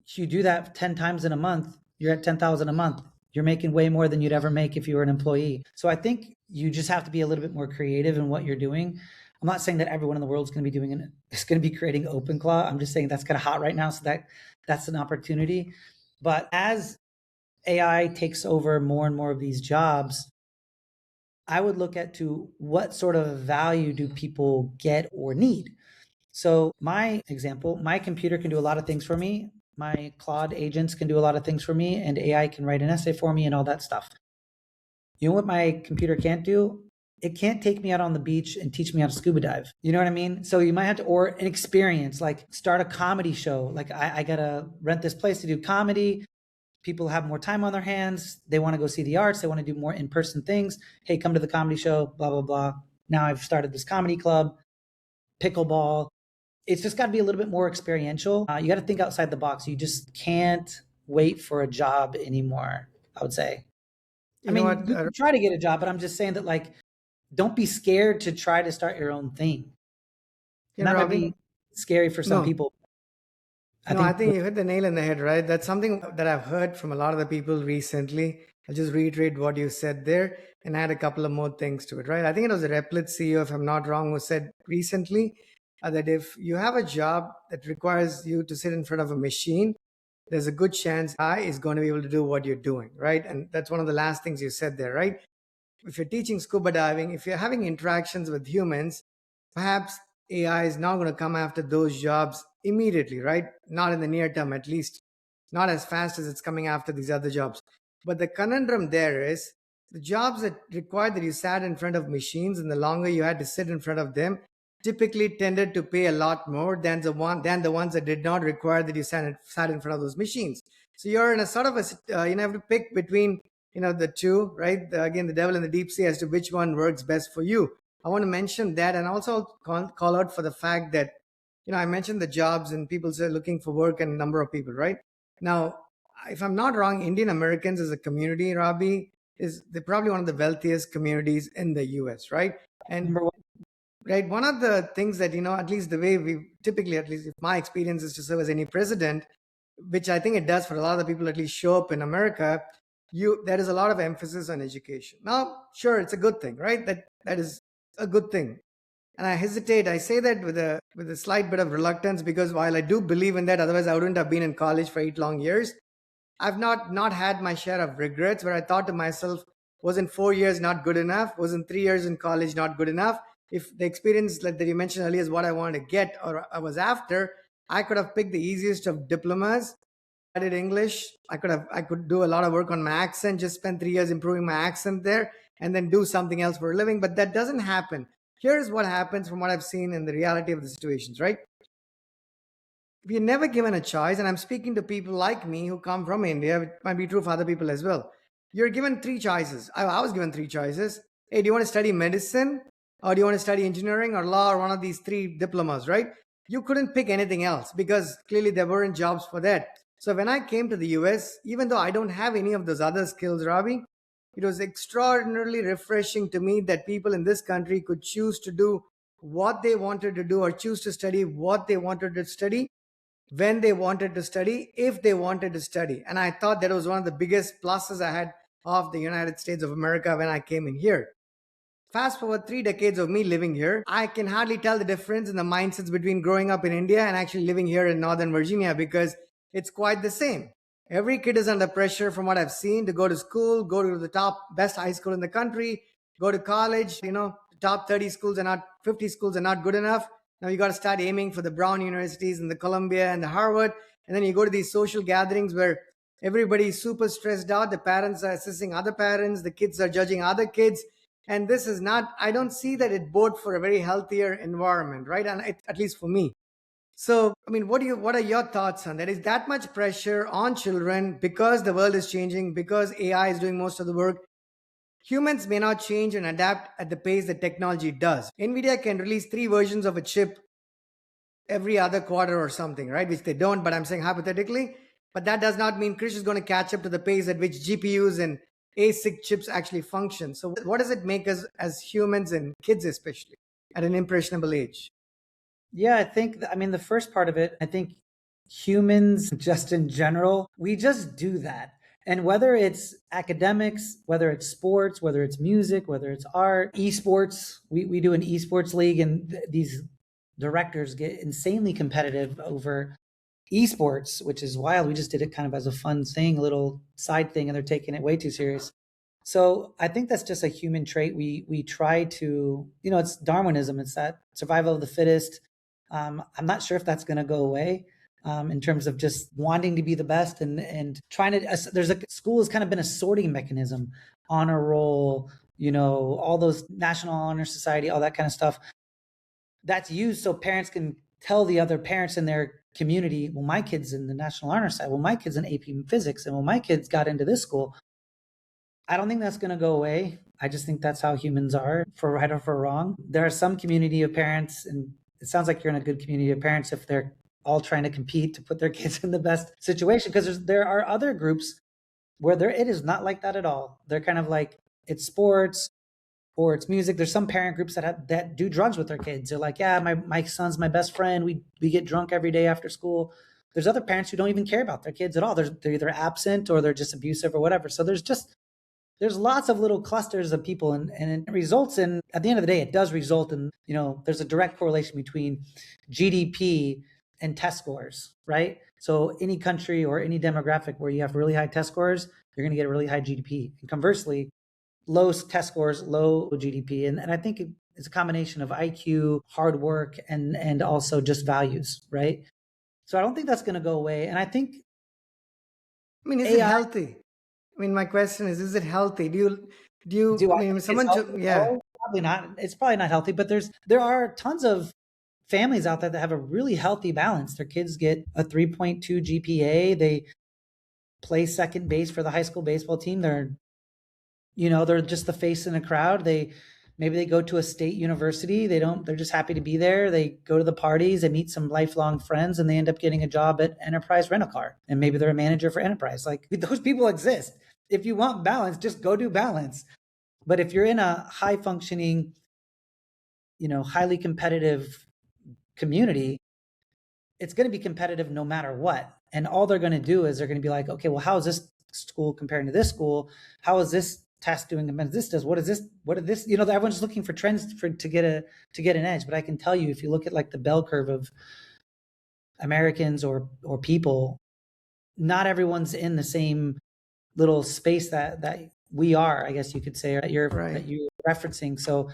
If you do that 10 times in a month, you're at 10,000 a month. You're making way more than you'd ever make if you were an employee. So I think you just have to be a little bit more creative in what you're doing. I'm not saying that everyone in the world is going to be creating OpenClaw. I'm just saying that's kind of hot right now. So that's an opportunity. But as AI takes over more and more of these jobs, I would look at to what sort of value do people get or need. So my example, my computer can do a lot of things for me. My Claude agents can do a lot of things for me, and AI can write an essay for me and all that stuff. You know what my computer can't do? It can't take me out on the beach and teach me how to scuba dive. You know what I mean? So you might have to, or an experience, like start a comedy show. Like I got to rent this place to do comedy. People have more time on their hands. They want to go see the arts. They want to do more in-person things. Hey, come to the comedy show, blah, blah, blah. Now I've started this comedy club, pickleball. It's just got to be a little bit more experiential. You got to think outside the box. You just can't wait for a job anymore, I would say. I You know mean, what, you can try to get a job, but I'm just saying that, like, don't be scared to try to start your own thing. And that might Robbie? be scary for some No, people. I I think you hit the nail in the head, right? That's something that I've heard from a lot of the people recently. I'll just reiterate what you said there and add a couple of more things to it, right? I think it was a Replit CEO, if I'm not wrong, who said recently that if you have a job that requires you to sit in front of a machine, there's a good chance AI is going to be able to do what you're doing, right? And that's one of the last things you said there, right? If you're teaching scuba diving, if you're having interactions with humans, perhaps AI is not going to come after those jobs immediately, right? Not in the near term, at least, not as fast as it's coming after these other jobs. But the conundrum there is the jobs that required that you sat in front of machines and the longer you had to sit in front of them typically tended to pay a lot more than the ones that did not require that you sat in front of those machines. So you're in a sort of a you have to pick between the two, right? Again, the devil in the deep sea as to which one works best for you. I want to mention that, and also call out for the fact that I mentioned the jobs and people say looking for work and number of people, right? Now, if I'm not wrong, Indian Americans as a community, Robbie, they're probably one of the wealthiest communities in the US, right? And Number one, right, one of the things that at least the way we typically, at least if my experience is to serve as any president, which I think it does for a lot of the people at least show up in America, there is a lot of emphasis on education. Now, sure, it's a good thing, right? That is a good thing. And I say that with a slight bit of reluctance, because while I do believe in that, otherwise I wouldn't have been in college for 8 long years. I've not had my share of regrets where I thought to myself, wasn't 4 years not good enough? Wasn't 3 years in college not good enough? If the experience like that you mentioned earlier is what I wanted to get or I was after, I could have picked the easiest of diplomas. I did English. I could do a lot of work on my accent, just spend 3 years improving my accent there, and then do something else for a living. But that doesn't happen. Here's what happens from what I've seen in the reality of the situations, right? We're never given a choice, and I'm speaking to people like me who come from India. It might be true for other people as well. You're given three choices. I was given three choices. Hey, do you want to study medicine, or do you want to study engineering or law, or one of these three diplomas, right? You couldn't pick anything else because clearly there weren't jobs for that. So when I came to the US, even though I don't have any of those other skills, Robby, it was extraordinarily refreshing to me that people in this country could choose to do what they wanted to do or choose to study what they wanted to study when they wanted to study, if they wanted to study. And I thought that was one of the biggest pluses I had of the United States of America when I came in here. Fast forward 3 decades of me living here, I can hardly tell the difference in the mindsets between growing up in India and actually living here in Northern Virginia because it's quite the same. Every kid is under pressure from what I've seen to go to school, go to the top best high school in the country, go to college. The top 30 schools are not, 50 schools are not good enough. Now you got to start aiming for the Brown universities and the Columbia and the Harvard. And then you go to these social gatherings where everybody's super stressed out. The parents are assessing other parents, the kids are judging other kids. And this is not, I don't see that it bode for a very healthier environment, right? And at least for me. So, I mean, what are your thoughts on that? Is that much pressure on children because the world is changing, because AI is doing most of the work? Humans may not change and adapt at the pace that technology does. Nvidia can release three versions of a chip every other quarter or something, right? Which they don't, but I'm saying hypothetically. But that does not mean Krish is going to catch up to the pace at which GPUs and ASIC chips actually function. So, what does it make us as humans and kids, especially at an impressionable age? Yeah, I mean, the first part of it, I think humans, just in general, we just do that. And whether it's academics, whether it's sports, whether it's music, whether it's art, esports, we do an esports league, and these directors get insanely competitive over esports, which is wild. We just did it kind of as a fun thing, a little side thing, and they're taking it way too serious. So I think that's just a human trait. We try to, it's Darwinism. It's that survival of the fittest. I'm not sure if that's going to go away in terms of just wanting to be the best and trying to. School has kind of been a sorting mechanism, honor roll, all those National Honor Society, all that kind of stuff. That's used so parents can tell the other parents in their community, well, my kid's in the National Honor Society. Well, my kid's in AP Physics, and well, my kids got into this school. I don't think that's going to go away. I just think that's how humans are, for right or for wrong. There are some community of parents, and it sounds like you're in a good community of parents if they're all trying to compete to put their kids in the best situation. Because there are other groups where it is not like that at all. They're kind of like, it's sports or it's music. There's some parent groups that do drugs with their kids. They're like, yeah, my son's my best friend. We get drunk every day after school. There's other parents who don't even care about their kids at all. They're either absent or they're just abusive or whatever. So there's lots of little clusters of people, and it results in, at the end of the day, it does result in, there's a direct correlation between GDP and test scores, right? So any country or any demographic where you have really high test scores, you're going to get a really high GDP. And conversely, low test scores, low GDP. And I think it's a combination of IQ, hard work, and also just values, right? So I don't think that's going to go away. And I think, I mean, is it healthy? I mean, my question is it healthy? I mean, someone, yeah. No, probably not. It's probably not healthy, but there are tons of families out there that have a really healthy balance. Their kids get a 3.2 GPA. They play second base for the high school baseball team. They're just the face in a crowd. Maybe they go to a state university. They're just happy to be there. They go to the parties, they meet some lifelong friends, and they end up getting a job at Enterprise Rent-A-Car. And maybe they're a manager for Enterprise. Like, those people exist. If you want balance, just go do balance. But if you're in a high functioning, highly competitive community, it's going to be competitive no matter what. And all they're going to do is they're going to be like, okay, well, how is this school comparing to this school? How is this test doing compared to this does? What is this? Everyone's looking for trends to get an edge. But I can tell you, if you look at like the bell curve of Americans or people, not everyone's in the same little space that we are, I guess you could say, that you're referencing. So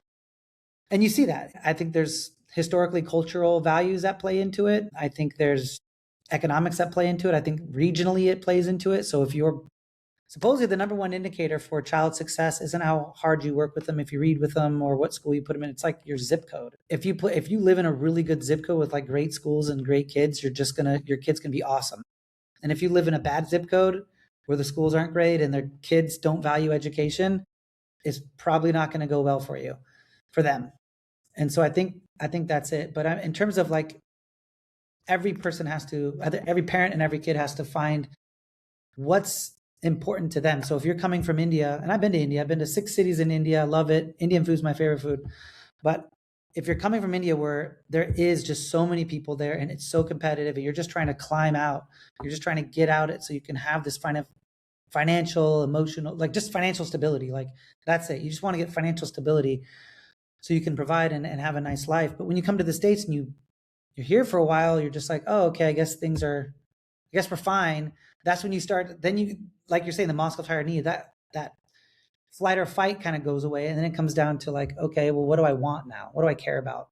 And you see that. I think there's historically cultural values that play into it. I think there's economics that play into it. I think regionally it plays into it. So if you're supposedly the number one indicator for child success isn't how hard you work with them, if you read with them, or what school you put them in. It's like your zip code. If you live in a really good zip code with like great schools and great kids, your kids can be awesome. And if you live in a bad zip code where the schools aren't great and their kids don't value education, it's probably not going to go well for them. And so I think that's it. But in terms of like every parent and every kid has to find what's important to them. So if you're coming from India, and I've been to India, I've been to 6 cities in India, I love it. Indian food is my favorite food. But if you're coming from India where there is just so many people there and it's so competitive and you're just trying to climb out, you're just trying to get out it so you can have this financial, emotional, like just financial stability. Like that's it. You just want to get financial stability so you can provide and have a nice life. But when you come to the States and you're here for a while, you're just like, oh, okay, I guess we're fine. That's when you start, then you, like you're saying, the Moscow Tiger Knee, that flight or fight kind of goes away. And then it comes down to like, okay, well, what do I want now? What do I care about?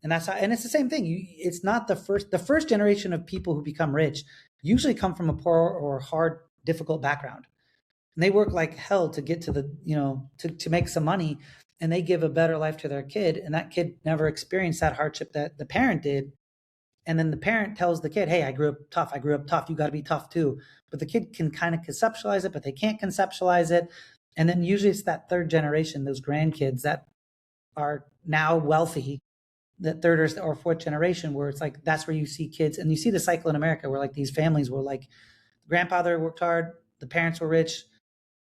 And and it's the same thing. It's not the first generation of people who become rich usually come from a poor or hard, difficult background. And they work like hell to get to to make some money, and they give a better life to their kid. And that kid never experienced that hardship that the parent did. And then the parent tells the kid, hey, I grew up tough. You got to be tough too. But the kid can kind of conceptualize it, but they can't conceptualize it. And then usually it's that third generation, those grandkids that are now wealthy, that third or fourth generation, where it's like, that's where you see kids. And you see the cycle in America where like these families were like, grandfather worked hard, the parents were rich,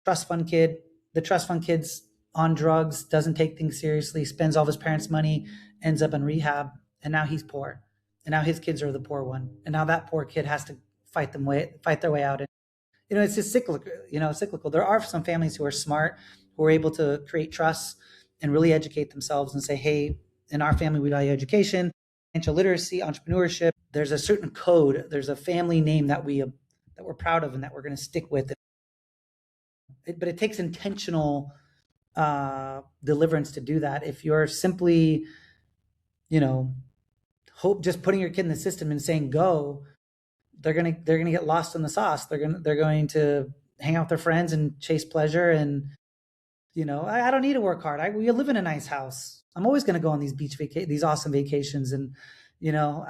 trust fund kid, the trust fund kid's on drugs, doesn't take things seriously, spends all of his parents' money, ends up in rehab, and now he's poor. And now his kids are the poor one. And now that poor kid has to fight their way out. And it's just cyclical. There are some families who are smart, who are able to create trust and really educate themselves and say, hey, in our family, we value education, financial literacy, entrepreneurship. There's a certain code, there's a family name that we're proud of and that we're going to stick with. But it takes intentional deliverance to do that. If you're simply, just putting your kid in the system and saying go, they're gonna get lost in the sauce. They're going to hang out with their friends and chase pleasure. And I don't need to work hard. We live in a nice house. I'm always going to go on these these awesome vacations, and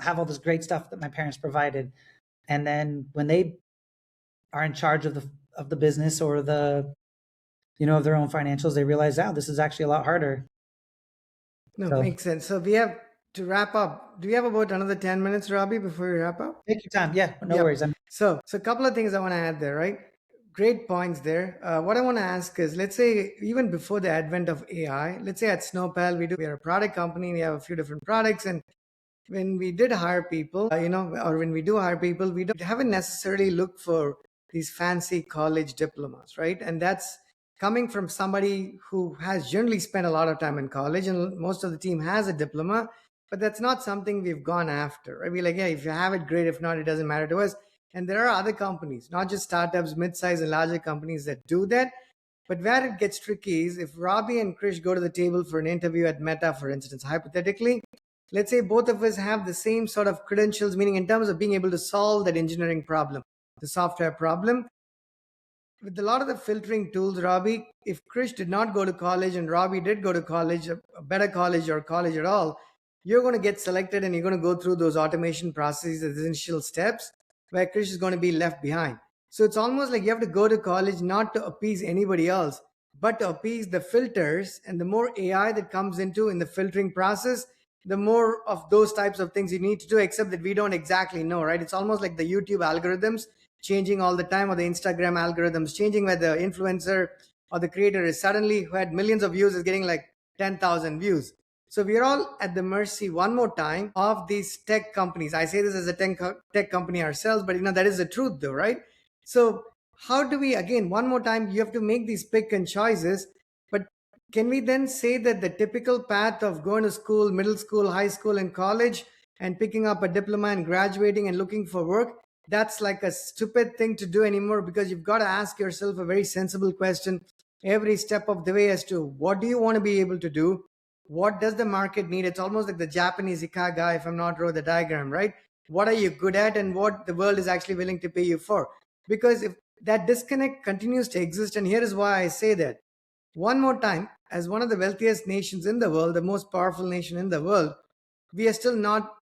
have all this great stuff that my parents provided. And then when they are in charge of the business or of their own financials, they realize, this is actually a lot harder. No, So makes sense. So we have to wrap up. Do we have about another 10 minutes, Robby, before we wrap up? take your time. Yeah, no Yep. worries. So a couple of things I want to add there, right? Great points there. What I want to ask is, let's say even before the advent of AI, let's say at Snowpal, we are a product company. We have a few different products, and when we did hire people, or when we do hire people, we haven't necessarily looked for these fancy college diplomas, right? And that's coming from somebody who has generally spent a lot of time in college, and most of the team has a diploma, but that's not something we've gone after, right? We're like, yeah, if you have it, great. If not, it doesn't matter to us. And there are other companies, not just startups, mid-sized and larger companies that do that. But where it gets tricky is if Robby and Krish go to the table for an interview at Meta, for instance, hypothetically, let's say both of us have the same sort of credentials, meaning in terms of being able to solve that engineering problem, the software problem. With a lot of the filtering tools, Robby, if Krish did not go to college and Robby did go to college, a better college or college at all, you're going to get selected and you're going to go through those automation processes, the initial steps, where Krish is going to be left behind. So it's almost like you have to go to college not to appease anybody else, but to appease the filters. And the more AI that comes into in the filtering process, the more of those types of things you need to do, except that we don't exactly know, right? It's almost like the YouTube algorithms changing all the time, or the Instagram algorithms changing, where the influencer or the creator is suddenly, who had millions of views, is getting like 10,000 views. So we're all at the mercy, one more time, of these tech companies. I say this as a tech company ourselves, but that is the truth though, right? So how do we, again, one more time, you have to make these pick and choices, but can we then say that the typical path of going to school, middle school, high school, and college, and picking up a diploma and graduating and looking for work, that's like a stupid thing to do anymore? Because you've got to ask yourself a very sensible question every step of the way as to what do you want to be able to do? What does the market need? It's almost like the Japanese ikaga, if I'm not wrong, the diagram, right? What are you good at and what the world is actually willing to pay you for? Because if that disconnect continues to exist, and here is why I say that. One more time, as one of the wealthiest nations in the world, the most powerful nation in the world, we are still not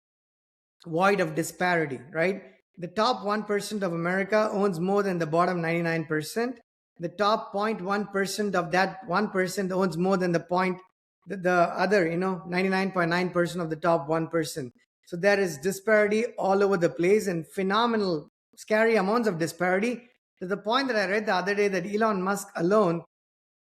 void of disparity, right? The top 1% of America owns more than the bottom 99%. The top 0.1% of that 1% owns more than the other, 99.9% of the top 1%. So there is disparity all over the place and phenomenal, scary amounts of disparity, to the point that I read the other day that Elon Musk alone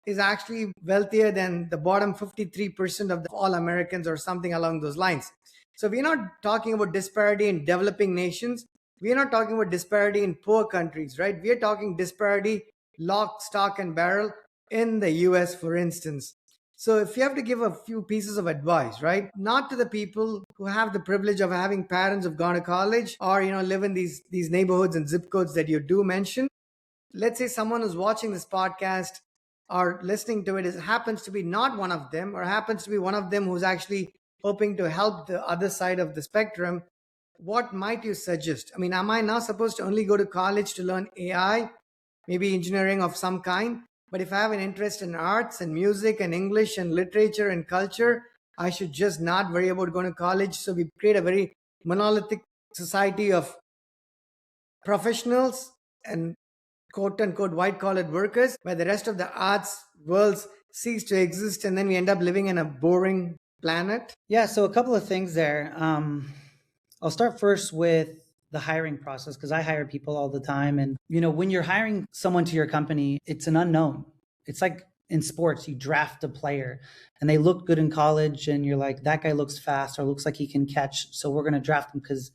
is actually wealthier than the bottom 53% of all Americans or something along those lines. So we're not talking about disparity in developing nations. We're not talking about disparity in poor countries, right? We're talking disparity lock, stock, and barrel in the US, for instance. So if you have to give a few pieces of advice, right? Not to the people who have the privilege of having parents who've gone to college or, live in these neighborhoods and zip codes that you do mention. Let's say someone who's watching this podcast or listening to it happens to be not one of them, or happens to be one of them who's actually hoping to help the other side of the spectrum. What might you suggest? I mean, am I now supposed to only go to college to learn AI, maybe engineering of some kind? But if I have an interest in arts and music and English and literature and culture, I should just not worry about going to college. So we create a very monolithic society of professionals and quote unquote white collared workers, where the rest of the arts worlds cease to exist, and then we end up living in a boring planet. Yeah, so a couple of things there. I'll start first with the hiring process because I hire people all the time. And, when you're hiring someone to your company, it's an unknown. It's like in sports, you draft a player and they look good in college and you're like, that guy looks fast or looks like he can catch. So we're going to draft him because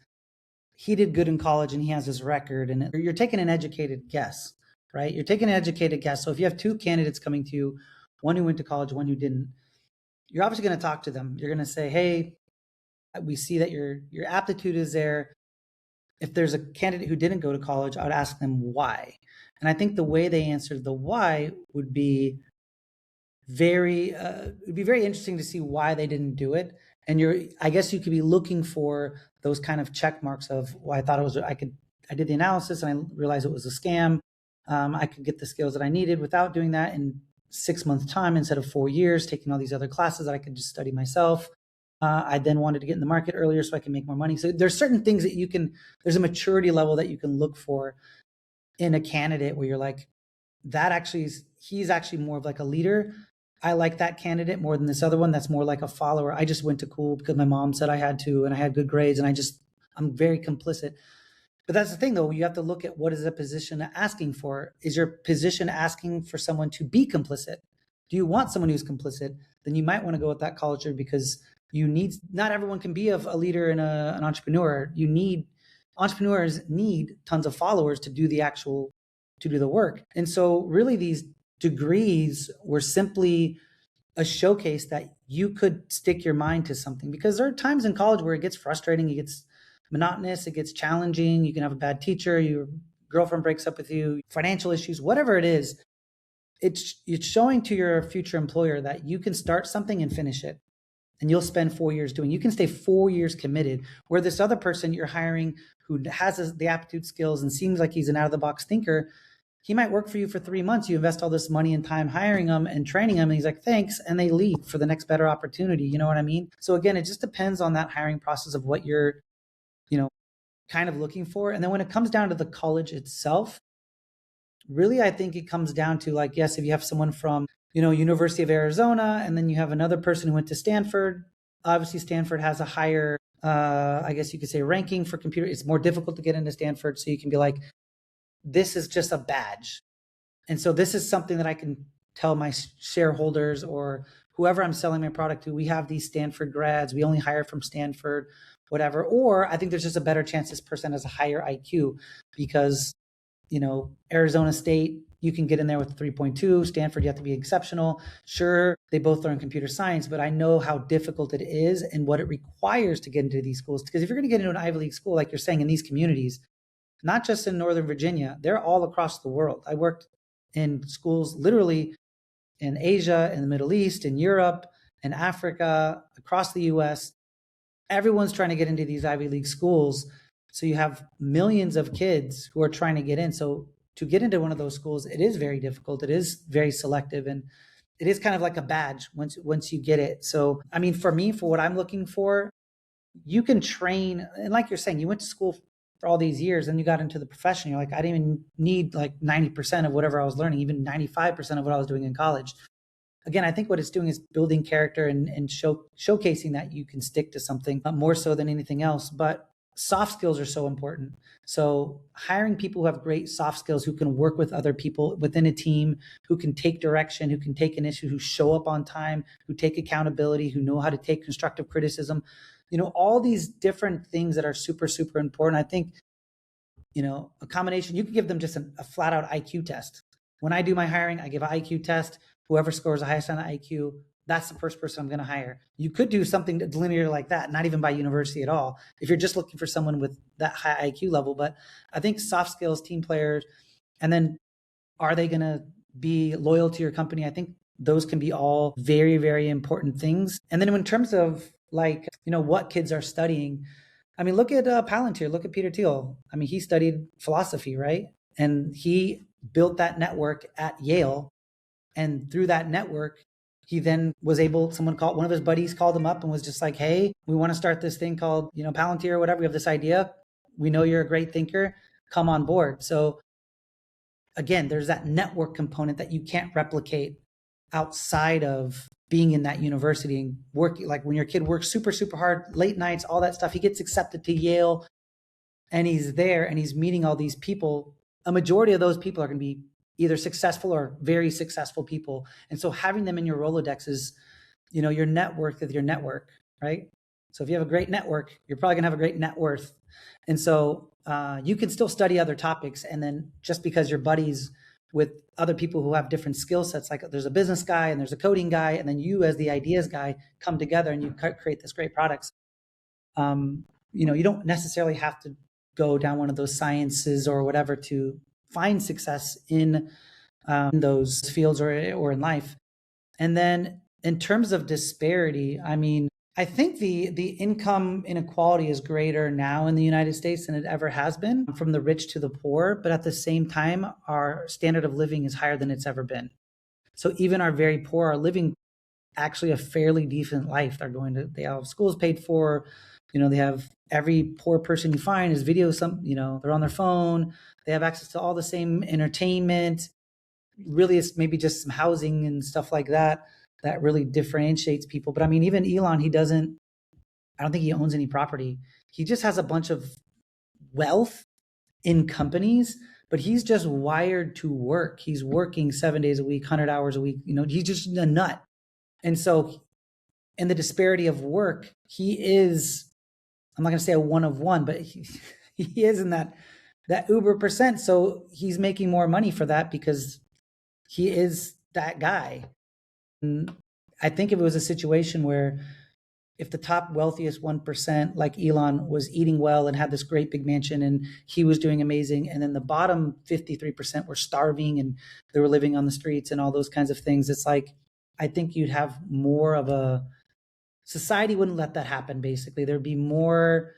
he did good in college and he has his record. And you're taking an educated guess, right? You're taking an educated guess. So if you have two candidates coming to you, one who went to college, one who didn't, you're obviously going to talk to them. You're going to say, hey, we see that your aptitude is there. If there's a candidate who didn't go to college, I would ask them why. And I think the way they answered the why would be it'd be very interesting to see why they didn't do it. And I guess you could be looking for those kind of check marks of, well, I thought it was, I did the analysis and I realized it was a scam. I could get the skills that I needed without doing that in 6 months time instead of 4 years, taking all these other classes that I could just study myself. I then wanted to get in the market earlier so I can make more money. So there's certain things that there's a maturity level that you can look for in a candidate where you're like, he's actually more of like a leader. I like that candidate more than this other one that's more like a follower. I just went to school because my mom said I had to and I had good grades and I'm very complicit. But that's the thing though, you have to look at what is the position asking for. Is your position asking for someone to be complicit? Do you want someone who's complicit? Then you might want to go with that culture because not everyone can be a leader and an entrepreneur. Entrepreneurs need tons of followers to do the work. And so really these degrees were simply a showcase that you could stick your mind to something, because there are times in college where it gets frustrating, it gets monotonous, it gets challenging. You can have a bad teacher, your girlfriend breaks up with you, financial issues, whatever it is. It's showing to your future employer that you can start something and finish it. And you'll spend 4 years doing. You can stay 4 years committed. Where this other person you're hiring who has the aptitude skills and seems like he's an out of the box thinker, he might work for you for 3 months. You invest all this money and time hiring him and training him. And he's like, thanks. And they leave for the next better opportunity. You know what I mean? So again, it just depends on that hiring process of what you're, kind of looking for. And then when it comes down to the college itself, really, I think it comes down to like, yes, if you have someone from, University of Arizona, and then you have another person who went to Stanford, obviously Stanford has a higher, I guess you could say, ranking for computer. It's more difficult to get into Stanford. So you can be like, this is just a badge. And so this is something that I can tell my shareholders or whoever I'm selling my product to, we have these Stanford grads, we only hire from Stanford, whatever. Or I think there's just a better chance this person has a higher IQ because, Arizona State, you can get in there with 3.2. Stanford, you have to be exceptional. Sure, they both learn computer science, but I know how difficult it is and what it requires to get into these schools. Because if you're going to get into an Ivy League school, like you're saying, in these communities, not just in Northern Virginia, they're all across the world. I worked in schools literally in Asia, in the Middle East, in Europe, in Africa, across the US. Everyone's trying to get into these Ivy League schools. So you have millions of kids who are trying to get in. So to get into one of those schools, it is very difficult. It is very selective, and it is kind of like a badge once you get it. So I mean, for me, for what I'm looking for, you can train, and like you're saying, you went to school for all these years and you got into the profession. You're like, I didn't even need like 90% of whatever I was learning, even 95% of what I was doing in college. Again, I think what it's doing is building character and showcasing that you can stick to something more so than anything else. But soft skills are so important. So hiring people who have great soft skills, who can work with other people within a team, who can take direction, who can take initiative, who show up on time, who take accountability, who know how to take constructive criticism, all these different things that are super, super important. I think, a combination, you could give them just a flat out IQ test. When I do my hiring, I give an IQ test. Whoever scores the highest on the IQ, that's the first person I'm going to hire. You could do something linear like that, not even by university at all, if you're just looking for someone with that high IQ level. But I think soft skills, team players, and then are they going to be loyal to your company? I think those can be all very, very important things. And then in terms of what kids are studying, I mean, look at Palantir, look at Peter Thiel. I mean, he studied philosophy, right? And he built that network at Yale. And through that network, he then was able, one of his buddies called him up and was just like, hey, we want to start this thing called, Palantir or whatever. We have this idea. We know you're a great thinker. Come on board. So again, there's that network component that you can't replicate outside of being in that university and working. Like when your kid works super, super hard, late nights, all that stuff, he gets accepted to Yale and he's there and he's meeting all these people. A majority of those people are going to be either successful or very successful people. And so having them in your Rolodex is, your net worth with your network, right? So if you have a great network, you're probably gonna have a great net worth. And so you can still study other topics. And then just because you're buddies with other people who have different skill sets, like there's a business guy and there's a coding guy, and then you as the ideas guy come together and you create this great products. You don't necessarily have to go down one of those sciences or whatever to find success in those fields or in life. And then in terms of disparity, I mean, I think the income inequality is greater now in the United States than it ever has been, from the rich to the poor. But at the same time, our standard of living is higher than it's ever been. So even our very poor are living actually a fairly decent life. They have schools paid for, they have every poor person you find is video, they're on their phone. They have access to all the same entertainment. Really, it's maybe just some housing and stuff like that really differentiates people. But I mean, even Elon, I don't think he owns any property. He just has a bunch of wealth in companies, but he's just wired to work. He's working 7 days a week, 100 hours a week. He's just a nut. And so in the disparity of work, he is, I'm not going to say a one of one, but he is in that Uber percent. So he's making more money for that because he is that guy. And I think if it was a situation where if the top wealthiest 1%, like Elon, was eating well and had this great big mansion and he was doing amazing, and then the bottom 53% were starving and they were living on the streets and all those kinds of things, it's like, I think you'd have more of a society wouldn't let that happen. Basically, there'd be more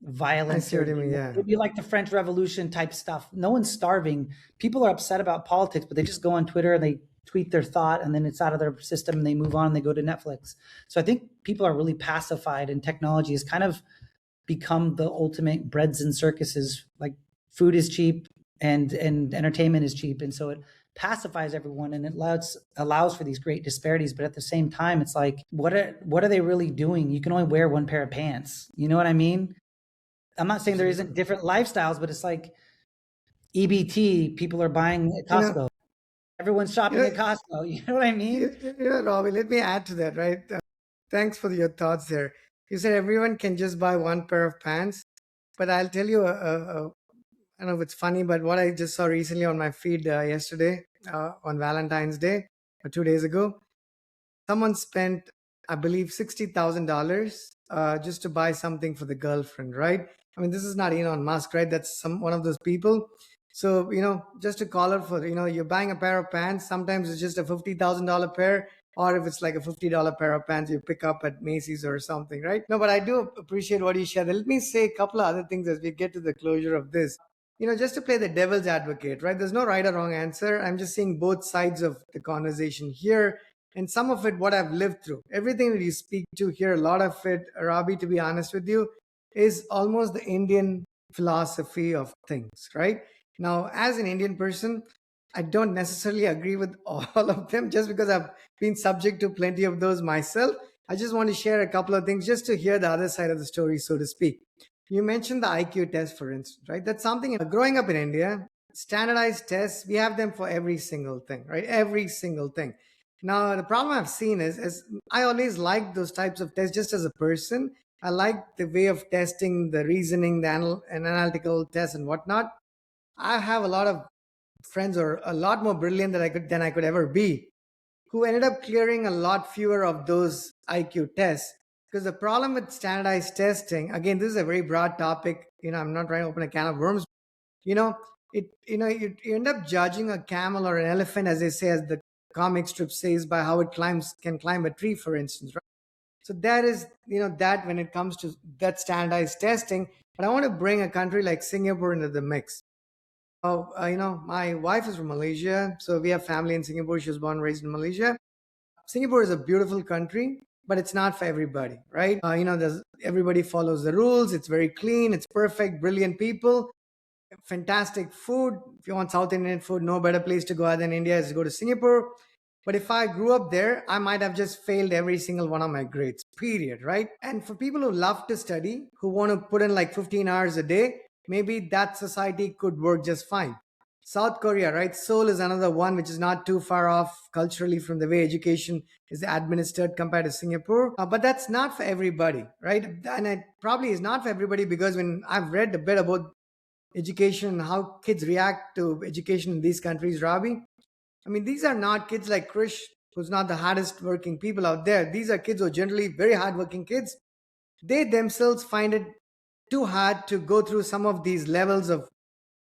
violence. I see what you mean, yeah. It'd be like the French Revolution type stuff. No one's starving. People are upset about politics, but they just go on Twitter and they tweet their thought, and then it's out of their system and they move on and they go to Netflix. So I think people are really pacified, and technology has kind of become the ultimate breads and circuses. Like food is cheap and entertainment is cheap. And so it pacifies everyone and it allows for these great disparities. But at the same time, it's like, what are they really doing? You can only wear one pair of pants. You know what I mean? I'm not saying there isn't different lifestyles, but it's like EBT, people are buying at Costco. Everyone's shopping at Costco. You know what I mean? Robby, let me add to that, right? Thanks for your thoughts there. You said everyone can just buy one pair of pants, but I'll tell you, I don't know if it's funny, but what I just saw recently on my feed yesterday on Valentine's Day, or 2 days ago, someone spent, I believe, $60,000 just to buy something for the girlfriend, right? I mean, this is not Elon Musk, right? That's one of those people. So, just to call it for, you're buying a pair of pants. Sometimes it's just a $50,000 pair. or if it's like a $50 pair of pants you pick up at Macy's or something, right? No, but I do appreciate what you shared. Let me say a couple of other things as we get to the closure of this. Just to play the devil's advocate, right? There's no right or wrong answer. I'm just seeing both sides of the conversation here, and some of it, what I've lived through. Everything that you speak to here, a lot of it, Robby, to be honest with you, is almost the Indian philosophy of things, right? Now, as an Indian person, I don't necessarily agree with all of them just because I've been subject to plenty of those myself. I just want to share a couple of things just to hear the other side of the story, so to speak. You mentioned the IQ test, for instance, right? That's something growing up in India, standardized tests, we have them for every single thing, right? Every single thing. Now, the problem I've seen is I always liked those types of tests just as a person. I like the way of testing, the reasoning, the analytical tests and whatnot. I have a lot of friends who are a lot more brilliant than I could ever be, who ended up clearing a lot fewer of those IQ tests. Because the problem with standardized testing, again, this is a very broad topic. I'm not trying to open a can of worms. You know, you end up judging a camel or an elephant, as they say, as the comic strip says, by how it can climb a tree, for instance, right? So that is, that when it comes to that standardized testing. But I want to bring a country like Singapore into the mix. My wife is from Malaysia, so we have family in Singapore. She was born and raised in Malaysia. Singapore is a beautiful country, but it's not for everybody, right? Everybody follows the rules. It's very clean. It's perfect. Brilliant people. Fantastic food. If you want South Indian food, no better place to go other than India is to go to Singapore. But if I grew up there, I might have just failed every single one of my grades, period, right? And for people who love to study, who want to put in like 15 hours a day, maybe that society could work just fine. South Korea, right? Seoul is another one which is not too far off culturally from the way education is administered compared to Singapore. But that's not for everybody, right? And it probably is not for everybody because when I've read a bit about education and how kids react to education in these countries, Robby, I mean, these are not kids like Krish, who's not the hardest working people out there. These are kids who are generally very hardworking kids. They themselves find it too hard to go through some of these levels of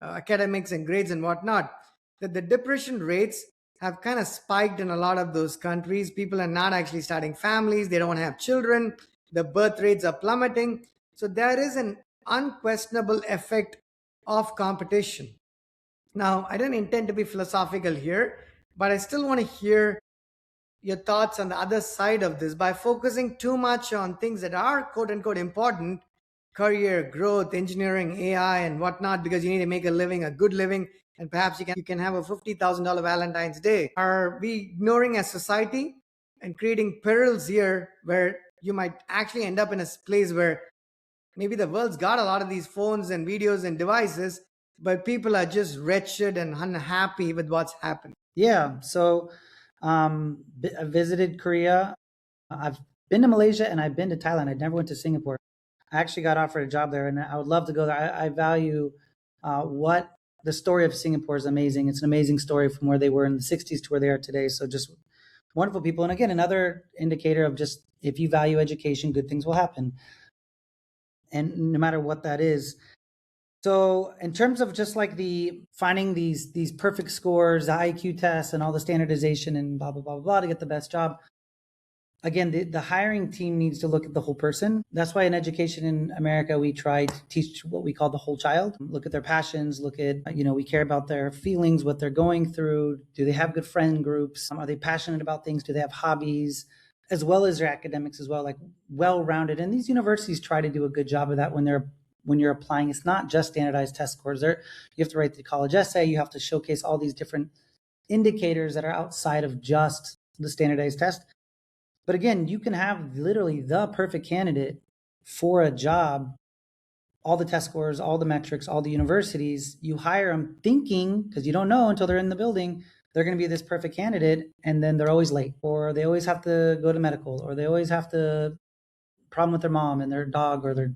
academics and grades and whatnot. That the depression rates have kind of spiked in a lot of those countries. People are not actually starting families, they don't have children, the birth rates are plummeting. So there is an unquestionable effect of competition. Now, I don't intend to be philosophical here, but I still want to hear your thoughts on the other side of this. By focusing too much on things that are quote unquote important, career growth, engineering, AI, and whatnot, because you need to make a living, a good living, and perhaps you can have a $50,000 Valentine's Day. Are we ignoring as society and creating perils here where you might actually end up in a place where maybe the world's got a lot of these phones and videos and devices, but people are just wretched and unhappy with what's happening? Yeah. So I visited Korea. I've been to Malaysia and I've been to Thailand. I never went to Singapore. I actually got offered a job there and I would love to go there. I value what the story of Singapore is amazing. It's an amazing story from where they were in the 60s to where they are today. So just wonderful people. And again, another indicator of just if you value education, good things will happen. And no matter what that is. So in terms of just like the finding these perfect scores, the IQ tests and all the standardization and blah, blah, blah, blah, to get the best job. Again, the hiring team needs to look at the whole person. That's why in education in America, we try to teach what we call the whole child. Look at their passions, look at, we care about their feelings, what they're going through. Do they have good friend groups? Are they passionate about things? Do they have hobbies? As well as their academics as well, like well-rounded. And these universities try to do a good job of that when you're applying. It's not just standardized test scores. You have to write the college essay. You have to showcase all these different indicators that are outside of just the standardized test. But again, you can have literally the perfect candidate for a job, all the test scores, all the metrics, all the universities. You hire them thinking, because you don't know until they're in the building, they're going to be this perfect candidate, and then they're always late, or they always have to go to medical, or they always have to problem with their mom and their dog, or their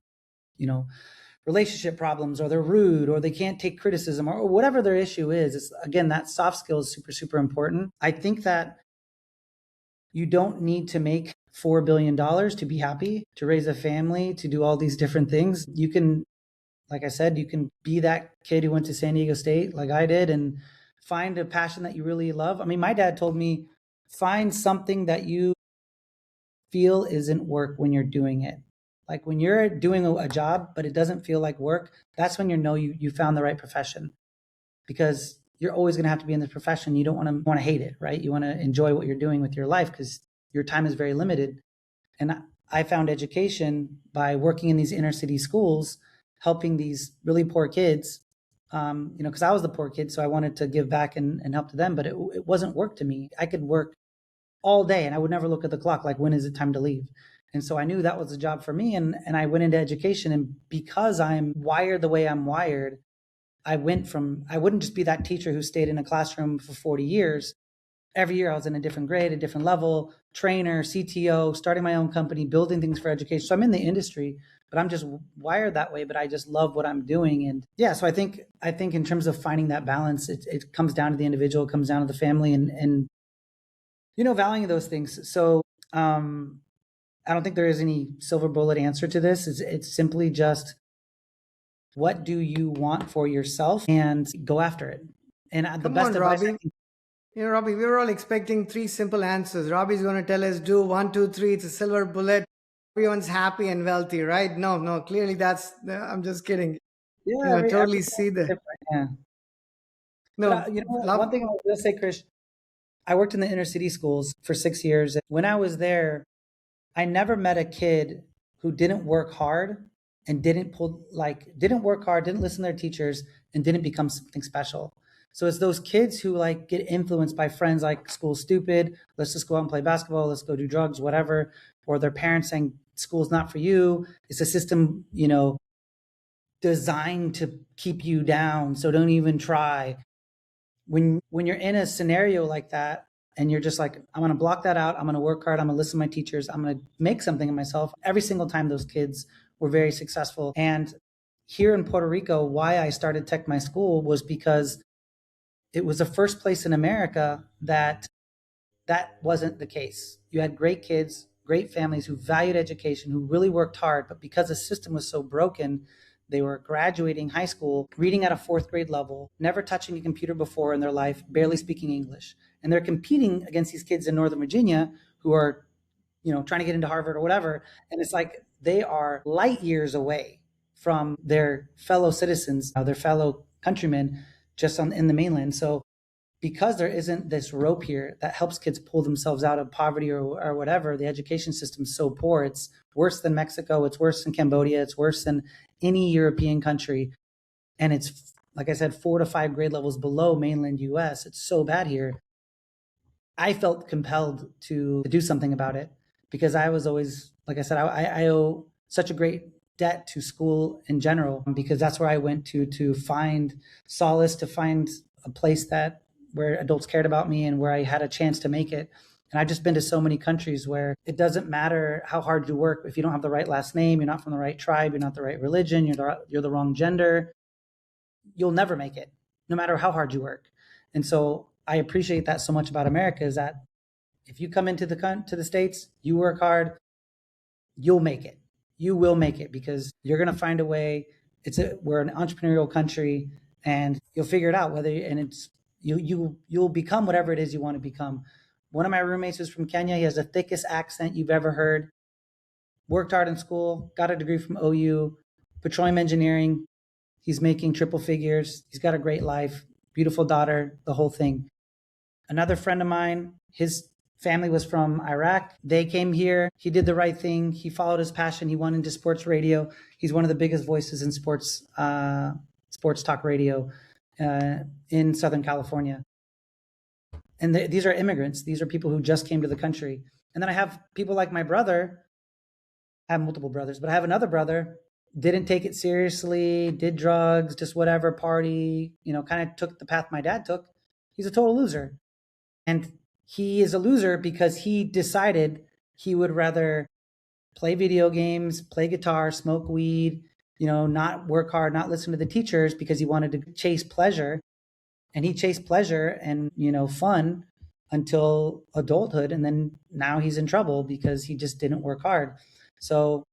relationship problems, or they're rude, or they can't take criticism, or whatever their issue is. It's, again, that soft skill is super, super important. I think that you don't need to make $4 billion to be happy, to raise a family, to do all these different things. You can, like I said, you can be that kid who went to San Diego State like I did and find a passion that you really love. I mean, my dad told me find something that you feel isn't work when you're doing it. Like when you're doing a job, but it doesn't feel like work, that's when you found the right profession, because you're always going to have to be in this profession. You don't want to hate it, right? You want to enjoy what you're doing with your life because your time is very limited. And I found education by working in these inner city schools, helping these really poor kids. Because I was the poor kid, so I wanted to give back and help to them, but it wasn't work to me. I could work all day and I would never look at the clock, like when is it time to leave? And so I knew that was the job for me. And I went into education. And because I'm wired the way I'm wired, I wouldn't just be that teacher who stayed in a classroom for 40 years. Every year I was in a different grade, a different level, trainer, CTO, starting my own company, building things for education. So I'm in the industry, but I'm just wired that way, but I just love what I'm doing. And yeah, so I think in terms of finding that balance, it comes down to the individual, it comes down to the family and valuing those things. So I don't think there is any silver bullet answer to this. It's simply just, what do you want for yourself, and go after it. And the Come best on, advice I Robby. can. Robby, we were all expecting three simple answers. Robby's going to tell us do one, two, three. It's a silver bullet. Everyone's happy and wealthy, right? No, no. Clearly, I'm just kidding. Yeah, Totally everyone's see the different. Yeah. But no one love. thing I will say, Krish, I worked in the inner city schools for 6 years. When I was there, I never met a kid who didn't work hard and didn't work hard, didn't listen to their teachers, and didn't become something special. So it's those kids who like get influenced by friends like school's stupid, let's just go out and play basketball, let's go do drugs, whatever, or their parents saying school's not for you. It's a system, designed to keep you down, so don't even try. When you're in a scenario like that and you're just like, I'm going to block that out, I'm going to work hard, I'm going to listen to my teachers, I'm going to make something of myself. Every single time those kids were very successful. And here in Puerto Rico, why I started TechMySchool was because it was the first place in America that wasn't the case. You had great kids, great families who valued education, who really worked hard, but because the system was so broken, they were graduating high school, reading at a fourth grade level, never touching a computer before in their life, barely speaking English. And they're competing against these kids in Northern Virginia who are, trying to get into Harvard or whatever. And it's like they are light years away from their fellow citizens, their fellow countrymen just in the mainland. So because there isn't this rope here that helps kids pull themselves out of poverty or whatever, the education system's so poor. It's worse than Mexico. It's worse than Cambodia. It's worse than any European country. And it's, like I said, 4 to 5 grade levels below mainland US. It's so bad here. I felt compelled to do something about it because I was always, like I said, I owe such a great debt to school in general, because that's where I went to find solace, to find a place where adults cared about me and where I had a chance to make it. And I've just been to so many countries where it doesn't matter how hard you work. If you don't have the right last name, you're not from the right tribe, you're not the right religion, you're the wrong gender, you'll never make it, no matter how hard you work. And so I appreciate that so much about America, is that if you come into the States, you work hard, you'll make it. You will make it because you're going to find a way. We're an entrepreneurial country, and you'll figure it out. You'll become whatever it is you want to become. One of my roommates is from Kenya. He has the thickest accent you've ever heard. Worked hard in school, got a degree from OU, petroleum engineering. He's making triple figures. He's got a great life, beautiful daughter, the whole thing. Another friend of mine, his family was from Iraq. They came here. He did the right thing. He followed his passion. He went into sports radio. He's one of the biggest voices in sports talk radio in Southern California. And these are immigrants. These are people who just came to the country. And then I have people like my brother. I have multiple brothers, but I have another brother, didn't take it seriously, did drugs, just whatever, party, kind of took the path my dad took. He's a total loser. And he is a loser because he decided he would rather play video games, play guitar, smoke weed, not work hard, not listen to the teachers, because he wanted to chase pleasure. And he chased pleasure and, fun until adulthood. And then now he's in trouble because he just didn't work hard. So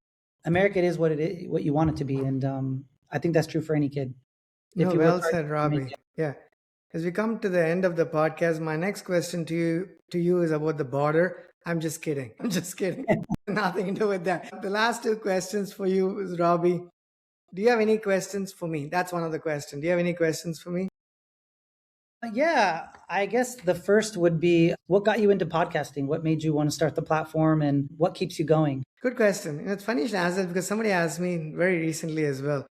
America is what it is, what you want it to be. And I think that's true for any kid. If No, you work well hard, said, you make Robby. it. Yeah. As we come to the end of the podcast, my next question to you is about the border. I'm just kidding. I'm just kidding. Nothing to do with that. The last two questions for you is Robby. Do you have any questions for me? That's one of the questions. Do you have any questions for me? Yeah, I guess the first would be what got you into podcasting? What made you want to start the platform and what keeps you going? Good question. It's funny you should ask that because somebody asked me very recently as well.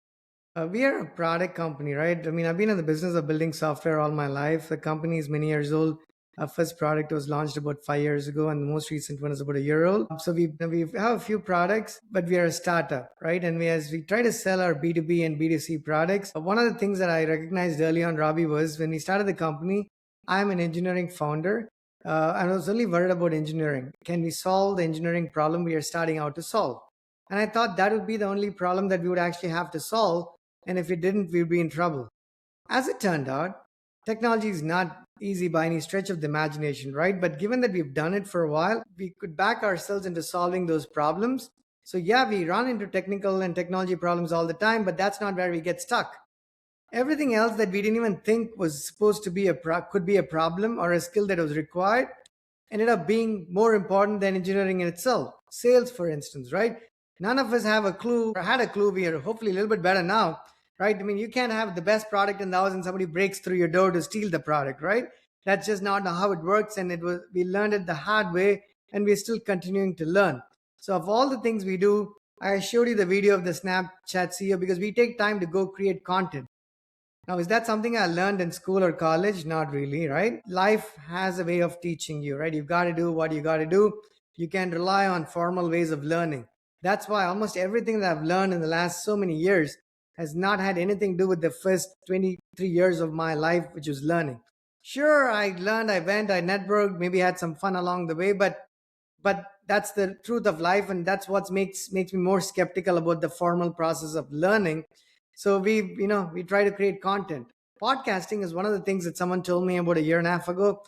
We are a product company, right? I mean, I've been in the business of building software all my life. The company is many years old. Our first product was launched about 5 years ago, and the most recent one is about a year old. So we have a few products, but we are a startup, right? And as we try to sell our B2B and B2C products, one of the things that I recognized early on, Robby, was when we started the company, I'm an engineering founder. And I was only worried about engineering. Can we solve the engineering problem we are starting out to solve? And I thought that would be the only problem that we would actually have to solve, and if we didn't, we'd be in trouble. As it turned out, technology is not easy by any stretch of the imagination, right? But given that we've done it for a while, we could back ourselves into solving those problems. So, yeah, we run into technical and technology problems all the time, but that's not where we get stuck. Everything else that we didn't even think was supposed to be could be a problem or a skill that was required ended up being more important than engineering in itself. Sales, for instance, right? None of us have a clue or had a clue. We are hopefully a little bit better now, right? I mean, you can't have the best product in the house and somebody breaks through your door to steal the product, right? That's just not how it works. And we learned it the hard way, and we're still continuing to learn. So, of all the things we do, I showed you the video of the Snapchat CEO because we take time to go create content. Now, is that something I learned in school or college? Not really, right? Life has a way of teaching you, right? You've got to do what you got to do. You can rely on formal ways of learning. That's why almost everything that I've learned in the last so many years has not had anything to do with the first 23 years of my life, which was learning. Sure, I learned, I went, I networked, maybe had some fun along the way, but that's the truth of life, and that's what makes me more skeptical about the formal process of learning. So we try to create content. Podcasting is one of the things that someone told me about a year and a half ago.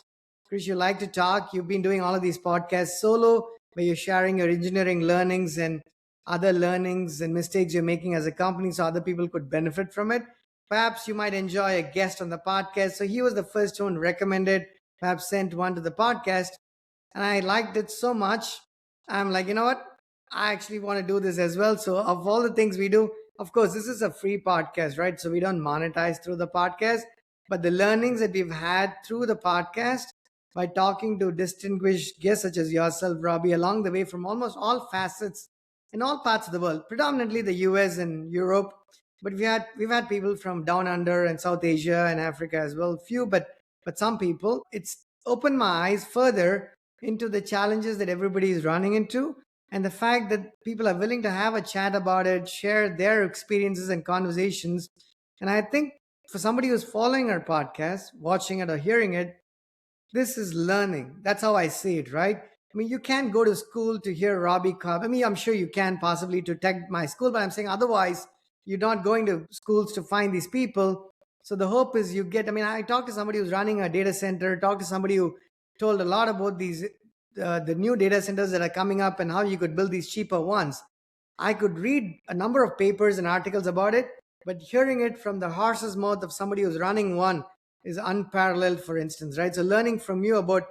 Chris, you like to talk. You've been doing all of these podcasts solo, where you're sharing your engineering learnings and other learnings and mistakes you're making as a company so other people could benefit from it. Perhaps you might enjoy a guest on the podcast. So he was the first one recommended, perhaps sent one to the podcast, and I liked it so much. I'm like, you know what? I actually want to do this as well. So, of all the things we do, of course, this is a free podcast, right? So, we don't monetize through the podcast, but the learnings that we've had through the podcast by talking to distinguished guests such as yourself, Robby, along the way from almost all facets in all parts of the world, predominantly the US and Europe. But we've had people from down under and South Asia and Africa as well. Few, but some people. It's opened my eyes further into the challenges that everybody is running into, and the fact that people are willing to have a chat about it, share their experiences and conversations. And I think for somebody who's following our podcast, watching it or hearing it, this is learning. That's how I see it, right? I mean, you can't go to school to hear Robby Cobbs. I mean, I'm sure you can possibly to TechMySchool, but I'm saying otherwise, you're not going to schools to find these people. So the hope is you get, I mean, I talked to somebody who's running a data center, talked to somebody who told a lot about the new data centers that are coming up and how you could build these cheaper ones. I could read a number of papers and articles about it, but hearing it from the horse's mouth of somebody who's running one is unparalleled, for instance, right? So learning from you about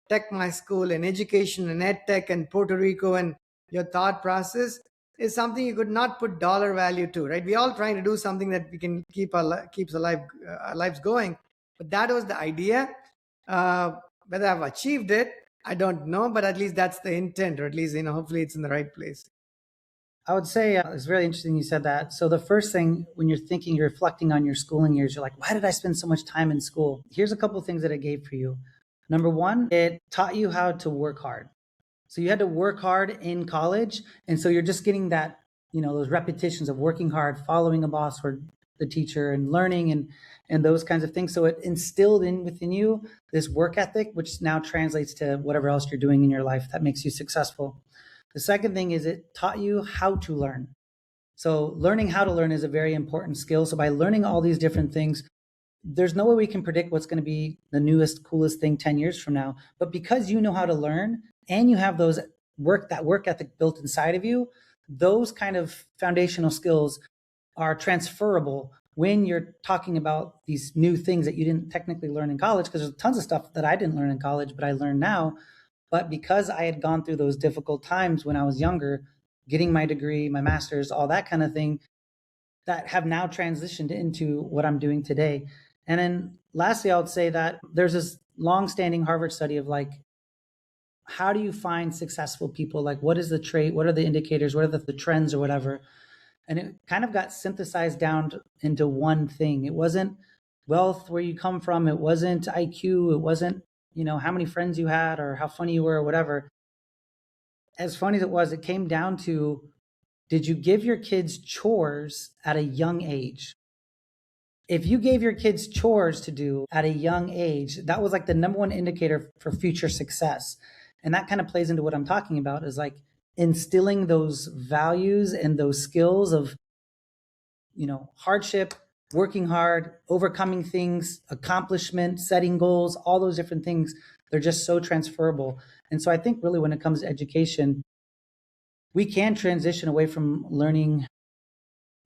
TechMySchool and education and EdTech and Puerto Rico and your thought process is something you could not put dollar value to, right? We're all trying to do something that we can keeps our lives going, but that was the idea. Uh, Whether I've achieved it, I don't know, but at least that's the intent, or at least hopefully it's in the right place. I would say it's very interesting you said that. So the first thing when you're thinking, you're reflecting on your schooling years, you're like, why did I spend so much time in school? Here's a couple of things that it gave for you. Number one, it taught you how to work hard. So you had to work hard in college. And so you're just getting that, those repetitions of working hard, following a boss or the teacher and learning and those kinds of things. So it instilled in within you this work ethic, which now translates to whatever else you're doing in your life that makes you successful. The second thing is it taught you how to learn. So learning how to learn is a very important skill. So by learning all these different things, there's no way we can predict what's going to be the newest, coolest thing 10 years from now. But because you know how to learn and you have that work ethic built inside of you, those kind of foundational skills are transferable when you're talking about these new things that you didn't technically learn in college, because there's tons of stuff that I didn't learn in college, but I learned now. But because I had gone through those difficult times when I was younger, getting my degree, my master's, all that kind of thing, that have now transitioned into what I'm doing today. And then lastly, I would say that there's this long-standing Harvard study of like, how do you find successful people? Like, what is the trait? What are the indicators? What are the trends or whatever? And it kind of got synthesized down into one thing. It wasn't wealth, where you come from. It wasn't IQ. It wasn't, how many friends you had or how funny you were or whatever. As funny as it was, it came down to, did you give your kids chores at a young age? If you gave your kids chores to do at a young age, that was like the number one indicator for future success. And that kind of plays into what I'm talking about, is like instilling those values and those skills of, hardship, working hard, overcoming things, accomplishment, setting goals, all those different things. They're just so transferable. And so I think really when it comes to education, we can transition away from learning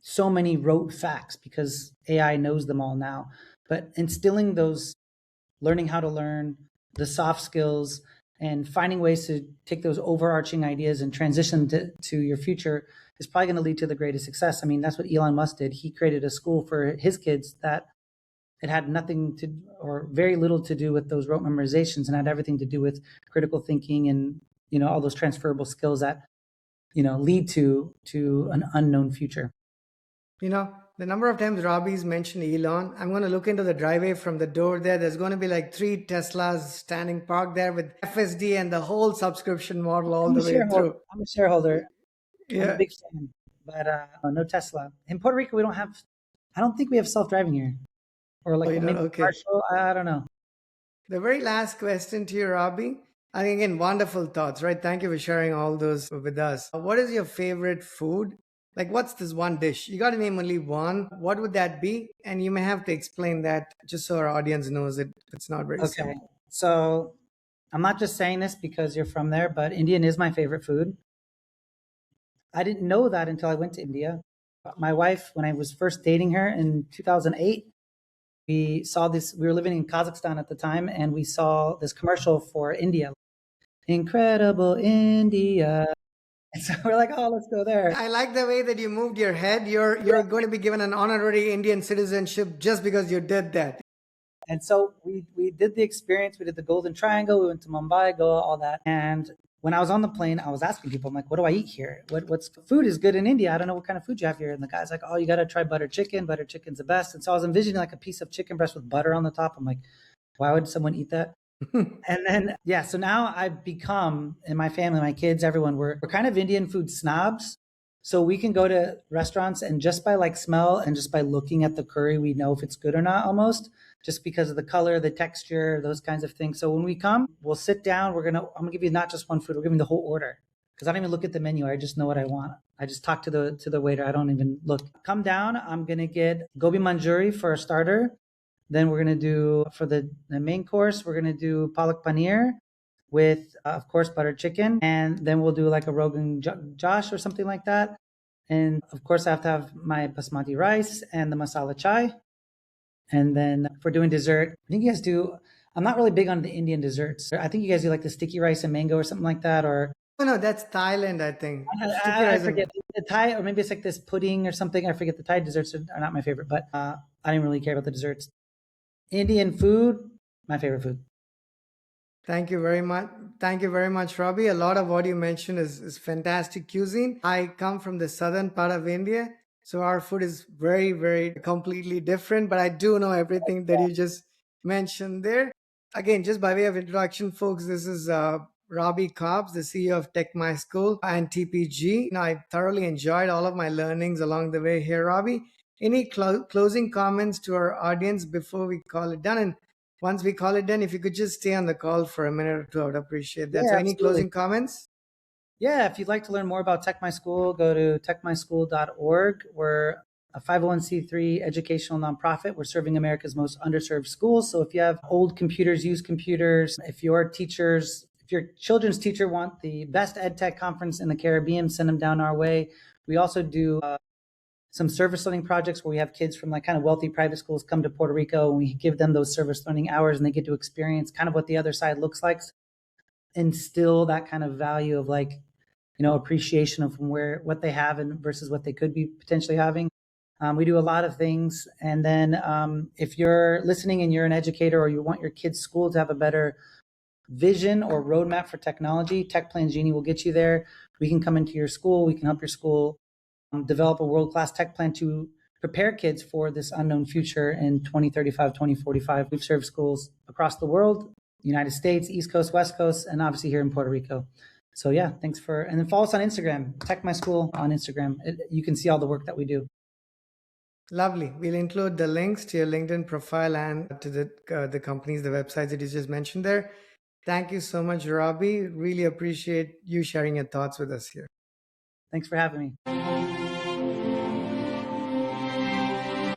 so many rote facts because AI knows them all now. But instilling those, learning how to learn, the soft skills, and finding ways to take those overarching ideas and transition to your future is probably going to lead to the greatest success. I mean, that's what Elon Musk did. He created a school for his kids that it had nothing to, or very little to do with those rote memorizations, and had everything to do with critical thinking and, all those transferable skills that, lead to an unknown future. The number of times Robby's mentioned Elon, I'm going to look into the driveway from the door there. There's going to be like 3 Teslas standing parked there with FSD and the whole subscription model all the way through. I'm a shareholder. Yeah. I'm a big fan, but no Tesla. In Puerto Rico, I don't think we have self-driving here. Or like maybe okay. partial, I don't know. The very last question to you, Robby. I think, again, wonderful thoughts, right? Thank you for sharing all those with us. What is your favorite food? Like, what's this one dish? You got to name only one. What would that be? And you may have to explain that just so our audience knows it. It's not very simple. So I'm not just saying this because you're from there, but Indian is my favorite food. I didn't know that until I went to India. My wife, when I was first dating her in 2008, we saw this, we were living in Kazakhstan at the time, and we saw this commercial for India. Incredible India. And so we're like, oh, let's go there. I like the way that you moved your head. You're going to be given an honorary Indian citizenship just because you did that. And so we did the experience. We did the Golden Triangle. We went to Mumbai, Goa, all that. And when I was on the plane, I was asking people, I'm like, what do I eat here? What's food is good in India? I don't know what kind of food you have here. And the guy's like, oh, you got to try butter chicken. Butter chicken's the best. And so I was envisioning like a piece of chicken breast with butter on the top. I'm like, why would someone eat that? And then, so now I've become, in my family, my kids, everyone, we're kind of Indian food snobs. So we can go to restaurants and just by like smell and just by looking at the curry, we know if it's good or not, almost just because of the color, the texture, those kinds of things. So when we come, we'll sit down. I'm gonna give you not just one food, we're giving the whole order. Because I don't even look at the menu. I just know what I want. I just talk to the waiter. I don't even look. Come down. I'm gonna get gobi manchuri for a starter. Then we're going to do, for the main course, we're going to do palak paneer with, of course, butter chicken. And then we'll do like a Rogan Josh or something like that. And of course, I have to have my basmati rice and the masala chai. And then for doing dessert, I think you guys do, I'm not really big on the Indian desserts. I think you guys do like the sticky rice and mango or something like that. Or no, that's Thailand, I think. I forget the Thai, or maybe it's like this pudding or something. I forget. The Thai desserts are not my favorite, but I didn't really care about the desserts. Indian food, my favorite food. Thank you very much. Thank you very much, Robby. A lot of what you mentioned is fantastic cuisine. I come from the southern part of India, so our food is very, very completely different, but I do know everything that you just mentioned there. Again, just by way of introduction, folks, this is Robby Cobbs, the CEO of TechMySchool and TPG. I thoroughly enjoyed all of my learnings along the way here, Robby. Any closing comments to our audience before we call it done? And once we call it done, if you could just stay on the call for a minute or two, I would appreciate that. So any closing comments? Yeah, if you'd like to learn more about TechMySchool, go to techmyschool.org. We're a 501c3 educational nonprofit. We're serving America's most underserved schools. So if you have old computers, used computers, if your children's teacher want the best ed tech conference in the Caribbean, send them down our way. We also do some service learning projects where we have kids from like kind of wealthy private schools come to Puerto Rico, and we give them those service learning hours, and they get to experience kind of what the other side looks like, instill that kind of value of like, appreciation of what they have and versus what they could be potentially having. We do a lot of things. And then if you're listening and you're an educator, or you want your kid's school to have a better vision or roadmap for technology, Tech Plan Genie will get you there. We can come into your school. We can help your school develop a world-class tech plan to prepare kids for this unknown future in 2035, 2045. We've served schools across the world, United States, East Coast, West Coast, and obviously here in Puerto Rico. So yeah, and then follow us on Instagram, TechMySchool on Instagram. You can see all the work that we do. Lovely. We'll include the links to your LinkedIn profile and to the companies, the websites that you just mentioned there. Thank you so much, Robby. Really appreciate you sharing your thoughts with us here. Thanks for having me.